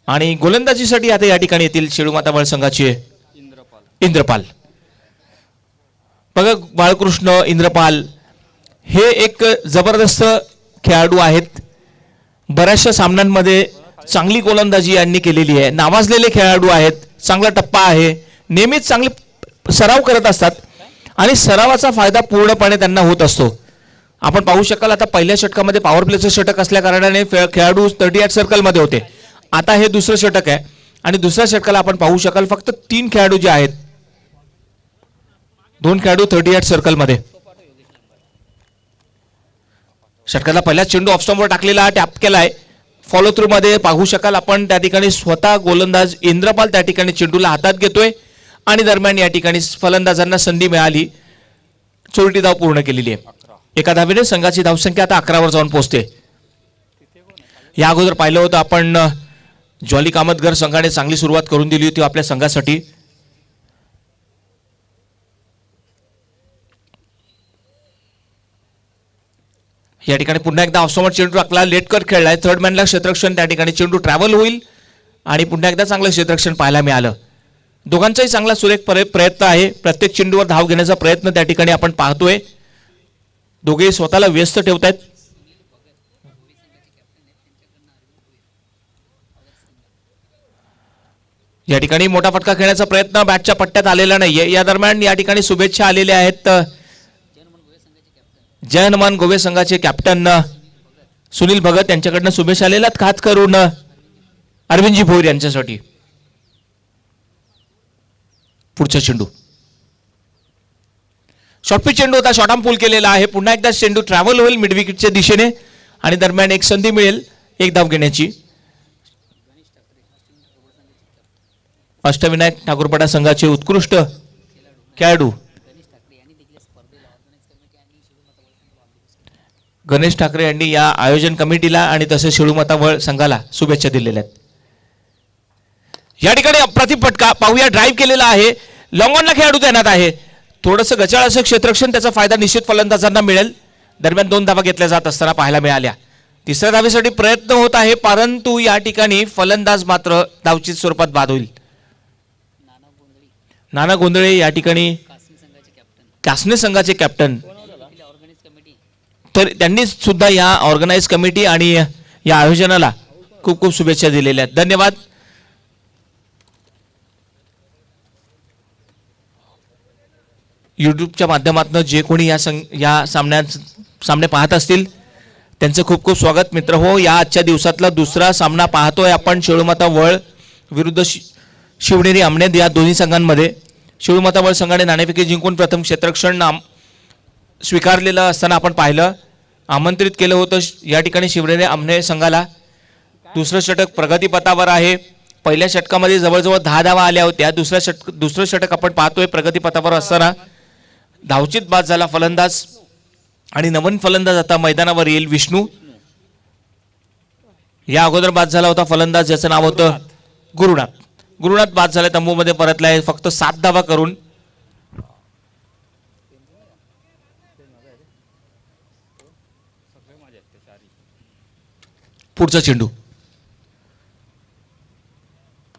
आणि गोलंदाजीसाठी आता या ठिकाणी येतील शेळूमाता बळ संघाचे इंद्रपाल. बघा बाळकृष्ण इंद्रपाल हे एक जबरदस्त खेळाडू आहेत. बऱ्याचशा सामन्यांमध्ये चांगली गोलंदाजी यांनी केलेली आहे. नावाजलेले खेळाडू आहेत, चांगला टप्पा आहे, नेहमीच चांगले सराव करत असतात आणि सरावाचा फायदा पूर्णपणे त्यांना होत असतो. आपण पाहू शकाल आता पहिल्या षटकामध्ये पॉवर प्लेचं षटक असल्या कारणाने खेळाडू 38 सर्कलमध्ये होते. आता हे दुसरं षटक आहे आणि दुसऱ्या षटकाला आपण पाहू शकाल फक्त 3 खेळाडू जे आहेत, 2 खेळाडू 38 सर्कलमध्ये. षटकाला पहिला चेंडू ऑफ स्टंपवर टाकलेला, टॅप केलाय. फॉलो थ्रू मध्ये पाहू शकाल आपण त्या ठिकाणी स्वतः गोलंदाज इंद्रपाल त्या ठिकाणी चेंडूला हातात घेतोय आणि दरम्यान या ठिकाणी फलंदाजांना संधी मिळाली. चोरटी धाव पूर्ण केलेली आहे. एका धावेने संघाची धावसंख्या आता 11 वर जाऊन पोहोचते. या अगोदर पाहिलं होतं आपण जॉली कामतगर संघाने चांगली सुरुवात करून दिली होती आपल्या संघासाठी. या ठिकाणी पुन्हा एकदा ऑफस्टंपवर चेंडू टाकला, लेट कट खेळलाय. थर्ड मॅनला क्षेत्ररक्षण, त्या ठिकाणी चेंडू ट्रॅव्हल होईल आणि पुन्हा एकदा चांगलं क्षेत्ररक्षण पाहायला मिळालं. दोघांचाही चांगला सुरेख प्रयत्न आहे. प्रत्येक चेंडूवर धाव घेण्याचा प्रयत्न त्या ठिकाणी आपण पाहतोय. दोघेही स्वतःला व्यस्त ठेवतायत. या ठिकाणी मोठा फटका खेळण्याचा प्रयत्न बॅटच्या पट्ट्यात आलेला नाहीये. या दरम्यान या ठिकाणी शुभेच्छा आलेल्या आहेत. जय हनुमान गोवे संघाचे कॅप्टन सुनील भगत यांच्याकडनं शुभेच्छा आलेल्या, खास करून अरविंदजी भोईर यांच्यासाठी. पुढचा चेंडू शॉर्टपिच चेंडू होता, शॉर्ट आर्म पूल केलेला आहे. पुन्हा एकदा चेंडू ट्रॅव्हल होईल मिड विकेटच्या दिशेने आणि दरम्यान एक संधी मिळेल एक धाव घेण्याची. अष्टविनायक ठाकूरपाडा संघाचे उत्कृष्ट खेळाडू गणेश ठाकरे यांनी या आयोजन कमिटीला आणि तसेच शेळूमाता वळ संघाला शुभेच्छा दिलेल्या आहेत. या ठिकाणी अप्रतिम फटका पाहूया, ड्राईव्ह केलेला आहे, लॉंग ऑनला खेळाडू तैनात आहे. थोडंसं गचाळ असं क्षेत्ररक्षण, त्याचा फायदा निश्चित फलंदाजांना मिळेल. दरम्यान 2 धावा घेतल्या जात असताना पाहायला मिळाल्या. तिसऱ्या धावेसाठी प्रयत्न होत आहे, परंतु या ठिकाणी फलंदाज मात्र धावचीत स्वरूपात बाद होईल. नाना गोंधळे या ठिकाणी कासने संघाचे कॅप्टन, तर त्यांनी सुद्धा या ऑर्गनाइज कमिटी आणि या आयोजनाला खूप खूप शुभेच्छा दिलेल्या आहेत. धन्यवाद. यूट्यूबच्या माध्यमातून जे कोणी या सामने पाहत असतील त्यांचं खूप खूप स्वागत. मित्र हो, या आजच्या दिवसातला दुसरा सामना पाहतोय आपण शेळूमाता वळ विरुद्ध शिवनेरी आमनेर या दोन्ही संघांमध्ये. शेळूमाता वळ संघाने नाणेफेकी जिंकून प्रथम क्षेत्ररक्षण स्वीकारलेलं असताना आपण पाहिलं आमंत्रित केलं होतं या ठिकाणी शिवनेरी आमने संघाला. दुसरं षटक प्रगतीपथावर आहे. पहिल्या षटकामध्ये जवळजवळ 10 धावा आल्या होत्या. दुसरं षटक आपण पाहतोय प्रगतीपथावर असताना धावचित बाद झाला फलंदाज आणि नवीन फलंदाज आता मैदानावर येईल विष्णू. या अगोदर बाद झाला होता फलंदाज ज्याचं नाव होतं गुरुनाथ. गुरुनाथ बाद झाले, तंबूमध्ये परतलाय फक्त 7 धावा करून. पुढचा चेंडू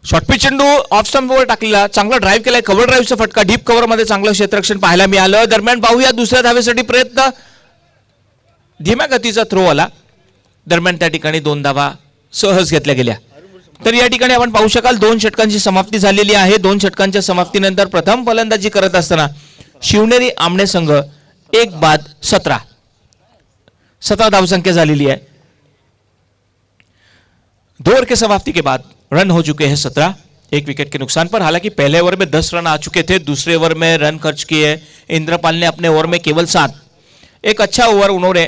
शॉर्टपिच चेंडू ऑफ स्टंपवर टाकलेला, चांगला ड्राईव्ह केलाय, कव्हर ड्राईव्हचा फटका, डीप कव्हर मध्ये चांगलं क्षेत्ररक्षण पाहायला मिळालं. दरम्यान पाहूया दुसऱ्या धावेसाठी प्रयत्न, धीम्या गतीचा थ्रो आला. दरम्यान त्या ठिकाणी 2 धावा सहज घेतल्या गेल्या. तर या ठिकाणी आपण पाहू शकाल 2 षटकांची समाप्ती झालेली आहे. 2 षटकांच्या समाप्तीनंतर प्रथम फलंदाजी करत असताना शिवनेरी आमने संघ 1 बाद 17 धावसंख्या झालेली है. 2 ओवर के समाप्ति के बाद रन हो चुके हैं 17, 1 विकेट के नुकसान पर. हालांकि पहले ओवर में 10 रन आ चुके थे, दूसरे ओवर में रन खर्च किए इंद्रपाल ने अपने ओवर में केवल 7. एक अच्छा ओवर उन्होंने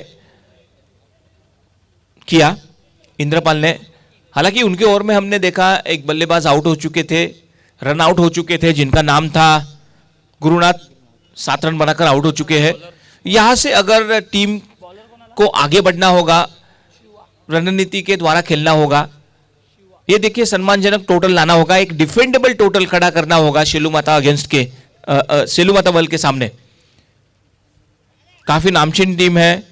किया इंद्रपाल ने. हालांकि उनके ओवर में हमने देखा एक बल्लेबाज आउट हो चुके थे, रन आउट हो चुके थे, जिनका नाम था गुरुनाथ. 7 रन बनाकर आउट हो चुके हैं. यहां से अगर टीम को आगे बढ़ना होगा, रणनीति के द्वारा खेलना होगा, ये देखिए सम्मानजनक टोटल लाना होगा, एक डिफेंडेबल टोटल खड़ा करना होगा शेलू माता अगेंस्ट के शेलू माता वर्ल्ड के सामने. काफी नामचीन टीम है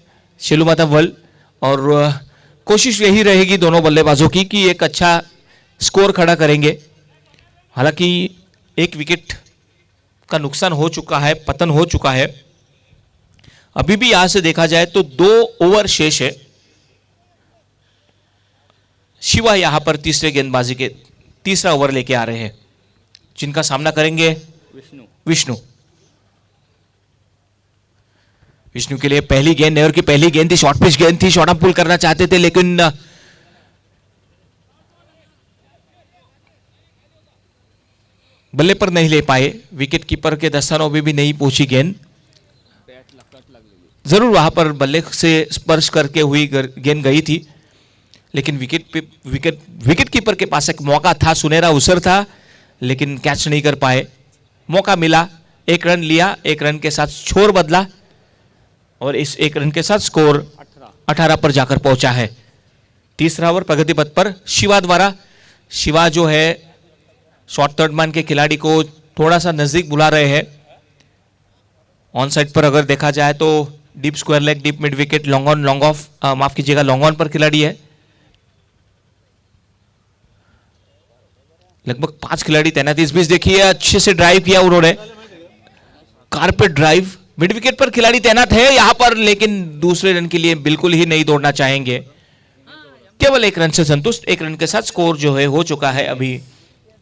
शेलू माता वर्ल्ड और कोशिश यही रहेगी दोनों बल्लेबाजों की कि एक अच्छा स्कोर खड़ा करेंगे. हालांकि 1 विकेट का नुकसान हो चुका है, पतन हो चुका है. अभी भी यहां से देखा जाए तो 2 ओवर शेष है. शिवा यहां पर तीसरे गेंदबाजी के तीसरा ओवर लेके आ रहे हैं, जिनका सामना करेंगे विष्णु. विष्णु के लिए पहली गेंद, नेवर की पहली गेंद थी, शॉर्ट पिच गेंद थी, शॉर्ट अप पुल करना चाहते थे लेकिन बल्ले पर नहीं ले पाए. विकेट कीपर के दस्तानों में भी नहीं पहुंची गेंद. जरूर वहां पर बल्ले से स्पर्श करके हुई गेंद गई थी, लेकिन विकेट कीपर के पास एक मौका था, सुनहरा अवसर था, लेकिन कैच नहीं कर पाए. मौका मिला, 1 रन लिया, 1 रन के साथ स्कोर बदला और इस 1 रन के साथ स्कोर 18 पर जाकर पहुंचा है. तीसरा ओवर प्रगति पथ पर शिवा द्वारा. शिवा जो है शॉर्ट थर्ड मैन के खिलाड़ी को थोड़ा सा नजदीक बुला रहे हैं. ऑन साइड पर अगर देखा जाए तो deep square leg, deep mid wicket, long on, long off, माफ कीजिएगा लॉन्ग ऑन पर खिलाड़ी है. लगभग 5 खिलाड़ी तैनात. इस बीच देखिए अच्छे से ड्राइव किया उन्होंने, कारपेट ड्राइव. मिड विकेट पर खिलाड़ी तैनात है यहां पर, लेकिन दूसरे रन के लिए बिल्कुल ही नहीं दौड़ना चाहेंगे. केवल 1 रन से संतुष्ट. 1 रन के साथ स्कोर जो है हो चुका है अभी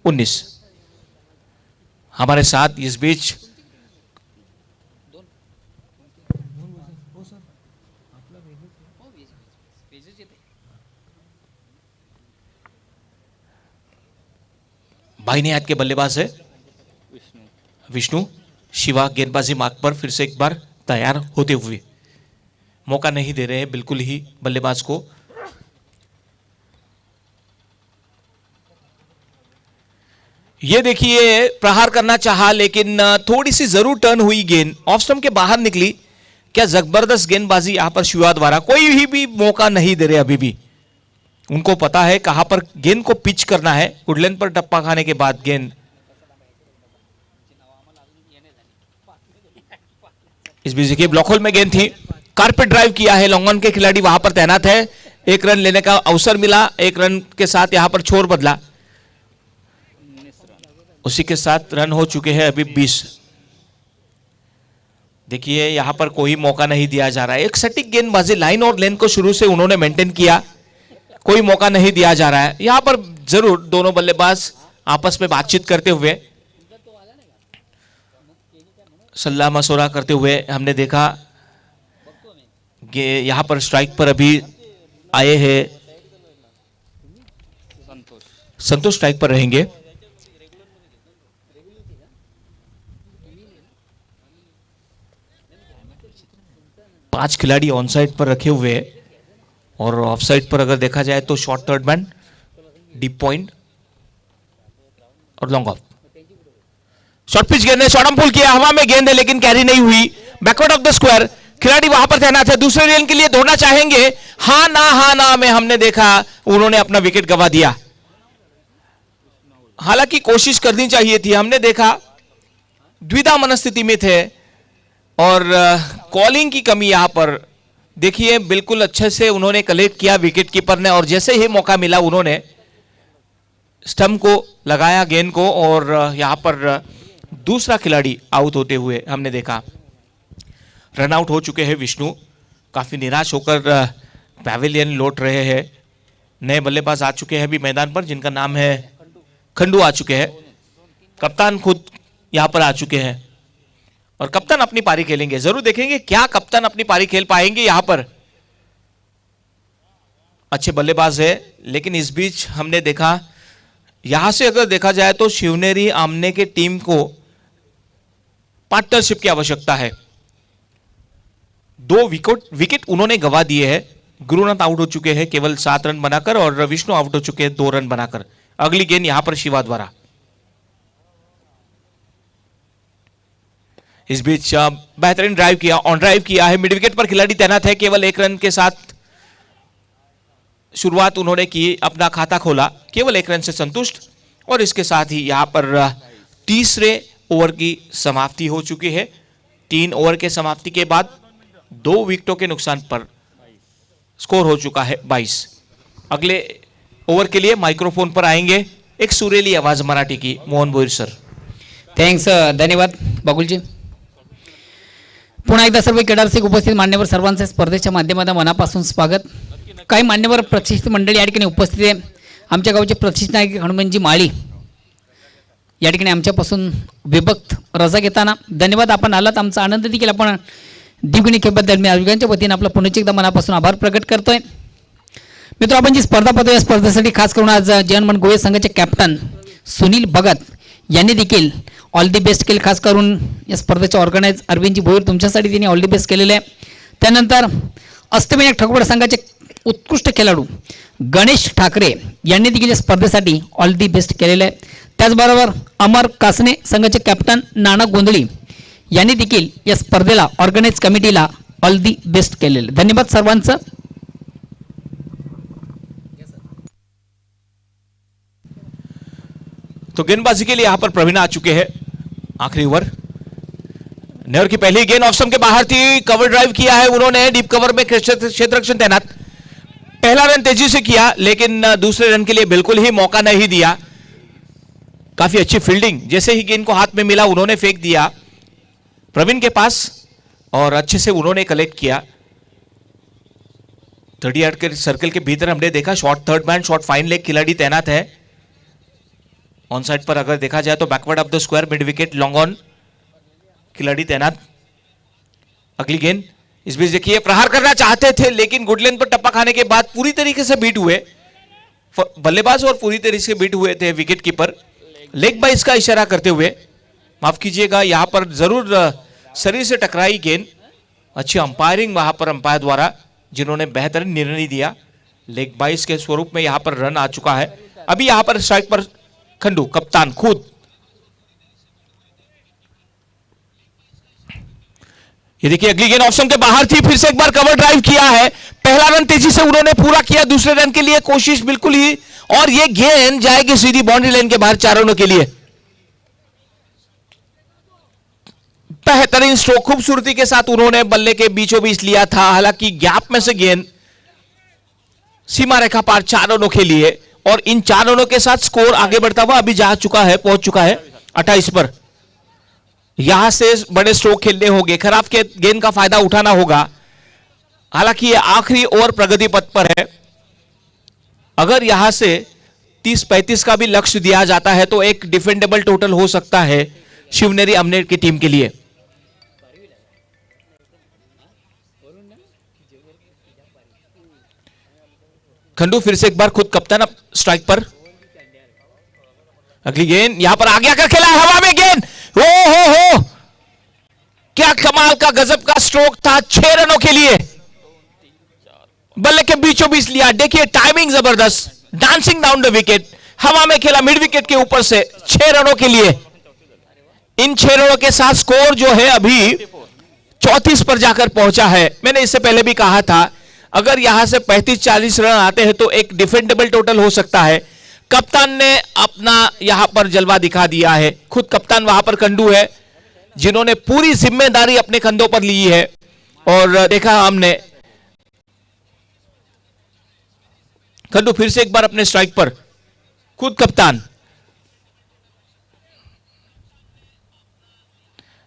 19. हमारे साथ इस बीच बाईने हाथ के बल्लेबाज है विष्णु. शिवा गेंदबाजी मार्ग पर फिर से एक बार तैयार होते हुए, मौका नहीं दे रहे हैं बिल्कुल ही बल्लेबाज को. ये देखिए प्रहार करना चाहा लेकिन थोड़ी सी जरूर टर्न हुई गेंद, ऑफ स्टंप के बाहर निकली. क्या जबरदस्त गेंदबाजी यहां पर शिवा द्वारा. कोई भी मौका नहीं दे रहे अभी भी. उनको पता है कहां पर गेंद को पिच करना है. वुडलैंड पर टप्पा खाने के बाद गेंद इस बीच देखिए ब्लॉक होल में गेंद थी, कारपेट ड्राइव किया है. लॉन्ग ऑन के खिलाड़ी वहां पर तैनात है. 1 रन लेने का अवसर मिला, 1 रन के साथ यहां पर छोर बदला. उसी के साथ रन हो चुके हैं अभी 20. देखिए यहां पर कोई मौका नहीं दिया जा रहा है. एक सटीक गेंदबाजी, लाइन और लेन को शुरू से उन्होंने मेंटेन किया, कोई मौका नहीं दिया जा रहा है. यहां पर जरूर दोनों बल्लेबाज आपस में बातचीत करते हुए, सलाह मशवरा करते हुए हमने देखा. यहां पर स्ट्राइक पर अभी आए हैं संतोष स्ट्राइक पर रहेंगे. 5 खिलाड़ी ऑन साइड पर रखे हुए हैं और ऑफ साइड पर अगर देखा जाए तो short third man, deep point और लॉन्ग ऑफ। शॉर्ट पिच गेंद है, शॉर्ट आर्म पुल किया, हवा में गेंद है लेकिन कैरी नहीं हुई। बैकवर्ड ऑफ द स्क्वायर, खिलाड़ी वहां पर तैनात है, दूसरे रेन के लिए दौड़ना चाहेंगे। हाँ ना में हमने देखा उन्होंने अपना विकेट गंवा दिया। हालांकि कोशिश करनी चाहिए थी, हमने देखा द्विधा मनस्थिति में थे और कॉलिंग की कमी यहां पर देखिए। बिल्कुल अच्छे से उन्होंने कलेक्ट किया विकेट कीपर ने और जैसे ही मौका मिला उन्होंने स्टंप को लगाया गेंद को और यहां पर दूसरा खिलाड़ी आउट होते हुए हमने देखा। रन आउट हो चुके हैं विष्णु, काफी निराश होकर पैवेलियन लौट रहे हैं। नए बल्लेबाज आ चुके हैं अभी मैदान पर जिनका नाम है खंडू आ चुके हैं। कप्तान खुद यहां पर आ चुके हैं और कप्तान अपनी पारी खेलेंगे। जरूर देखेंगे क्या कप्तान अपनी पारी खेल पाएंगे। यहां पर अच्छे बल्लेबाज है लेकिन इस बीच हमने देखा यहां से अगर देखा जाए तो शिवनेरी आमने के टीम को पार्टनरशिप की आवश्यकता है। 2 विकेट उन्होंने गंवा दिए हैं। गुरुनाथ आउट हो चुके हैं केवल 7 रन बनाकर और विष्णु आउट हो चुके हैं 2 रन बनाकर। अगली गेंद यहां पर शिवा द्वारा। इस बीच बेहतरीन ड्राइव किया, ऑन ड्राइव किया है, मिड विकेट पर खिलाड़ी तैनात है। केवल 1 रन के साथ शुरुआत उन्होंने की, अपना खाता खोला, केवल 1 रन से संतुष्ट और इसके साथ ही यहां पर तीसरे ओवर की समाप्ति हो चुकी है। 3 ओवर के समाप्ति के बाद 2 विकेटों के नुकसान पर स्कोर हो चुका है 22। अगले ओवर के लिए माइक्रोफोन पर आएंगे एक सुरेली आवाज मराठी की मोहन भोईर सर। थँक्स, धन्यवाद बागुलजी। पुन्हा एकदा सर्व क्रीडारसिक उपस्थित मान्यवर सर्वांचे स्पर्धेच्या माध्यमातून मनापासून स्वागत। काही मान्यवर प्रतिष्ठित मंडळी या ठिकाणी उपस्थित आहे। आमच्या गावचे प्रतिष्ठित नायक हनुमानजी माळी या ठिकाणी आमच्यापासून विभक्त रजा घेताना धन्यवाद, आपण आलात, आमचा आनंद देखील आपण द्विगुणी केल्याबद्दल मी आयोजकांच्या वतीने आपला पुन्हा एकदा मनापासून आभार प्रकट करतोय। मित्र, आपण जी स्पर्धा पाहतोय या स्पर्धेसाठी खास करून आज जनमन गोवे संघाचे कॅप्टन सुनील भगत यांनी देखील ऑल दी बेस्ट केले। खास करून या स्पर्धेचे ऑर्गनाइज अरविंदजी भोईर तुमच्यासाठी त्यांनी ऑल दी बेस्ट केलेले आहे। त्यानंतर अष्टविनायक ठोकवड संघाचे उत्कृष्ट खेळाडू गणेश ठाकरे यांनी देखील या स्पर्धेसाठी ऑल दी बेस्ट केलेले आहे। त्याचबरोबर अमर कासने संघाचे कॅप्टन नाना गोंधळी यांनी देखील या स्पर्धेला ऑर्गनाइज कमिटीला ऑल दी बेस्ट केलेले। धन्यवाद सर्वांचं। तो गेंदबाजी के लिए यहां पर प्रवीण आ चुके हैं। आखिरी ओवर, नेवर की पहली गेंद ऑफ स्टंप के बाहर थी, कवर ड्राइव किया है उन्होंने, डीप कवर में क्षेत्ररक्षण तैनात। पहला रन तेजी से किया लेकिन दूसरे रन के लिए बिल्कुल ही मौका नहीं दिया। काफी अच्छी फील्डिंग, जैसे ही गेंद को हाथ में मिला उन्होंने फेंक दिया प्रवीण के पास और अच्छे से उन्होंने कलेक्ट किया। 30 यार्ड के सर्कल के भीतर हमने देखा short third man, short fine leg खिलाड़ी तैनात है। ऑन साइड पर अगर देखा जाए तो backward of the square, mid wicket, long on खिलाड़ी तैनात। अगली गेंद, इस बीच देखिए प्रहार करना चाहते थे लेकिन गुडलेन पर टप्पा खाने के बाद पूरी तरीके से बीट हुए बल्लेबाज और पूरी तरीके से बीट हुए थे विकेट कीपर। लेग बाइस का इशारा करते हुए, माफ कीजिएगा, यहां पर जरूर शरीर से टकराई गेंद। अच्छी अंपायरिंग वहां पर अंपायर द्वारा जिन्होंने बेहतरीन निर्णय दिया। लेग बाइस के स्वरूप में यहां पर रन आ चुका है। अभी यहां पर स्ट्राइक पर खंडू कप्तान खुद। ये देखिए अगली गेंद ऑप्शन के बाहर थी, फिर से एक बार कवर ड्राइव किया है। पहला रन तेजी से उन्होंने पूरा किया, दूसरे रन के लिए कोशिश बिल्कुल ही, और ये गेंद जाएगी सीधी बाउंड्री लाइन के बाहर 4 रनों के लिए। बेहतरीन स्ट्रोक, खूबसूरती के साथ उन्होंने बल्ले के बीचों बीच लिया था। हालांकि गैप में से गेंद सीमा रेखा पार 4 रनों के लिए, और इन 4 रनों के साथ स्कोर आगे बढ़ता हुआ अभी जा चुका है, पहुंच चुका है 28 पर। यहां से बड़े स्ट्रोक खेलने होंगे, खराब के गेंद का फायदा उठाना होगा। हालांकि ये आखिरी ओवर प्रगति पथ पर है। अगर यहां से 30-35 का भी लक्ष्य दिया जाता है तो एक डिफेंडेबल टोटल हो सकता है शिवनेरी अमनेर की टीम के लिए। खंडू फिर से एक बार खुद कप्तान स्ट्राइक पर। अगली गेंद यहां पर आगे आकर खेला, हवा में गेंद, हो क्या कमाल का गजब का स्ट्रोक था, 6 रनों के लिए बल्ले के बीचों बीच लिया। देखिए टाइमिंग जबरदस्त, डांसिंग डाउन द विकेट, हवा में खेला मिड विकेट के ऊपर से 6 रनों के लिए। इन 6 रनों के साथ स्कोर जो है अभी 34 पर जाकर पहुंचा है। मैंने इससे पहले भी कहा था अगर यहां से 35-40 रन आते हैं तो एक डिफेंडेबल टोटल हो सकता है। कप्तान ने अपना यहां पर जलवा दिखा दिया है। खुद कप्तान वहां पर कंडू है जिन्होंने पूरी जिम्मेदारी अपने कंधों पर ली है। और देखा हमने कंडू फिर से एक बार अपने स्ट्राइक पर, खुद कप्तान।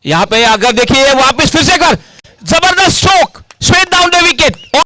यहां पे अगर देखिए वापस फिर से कर, जबरदस्त stroke, straight down the wicket.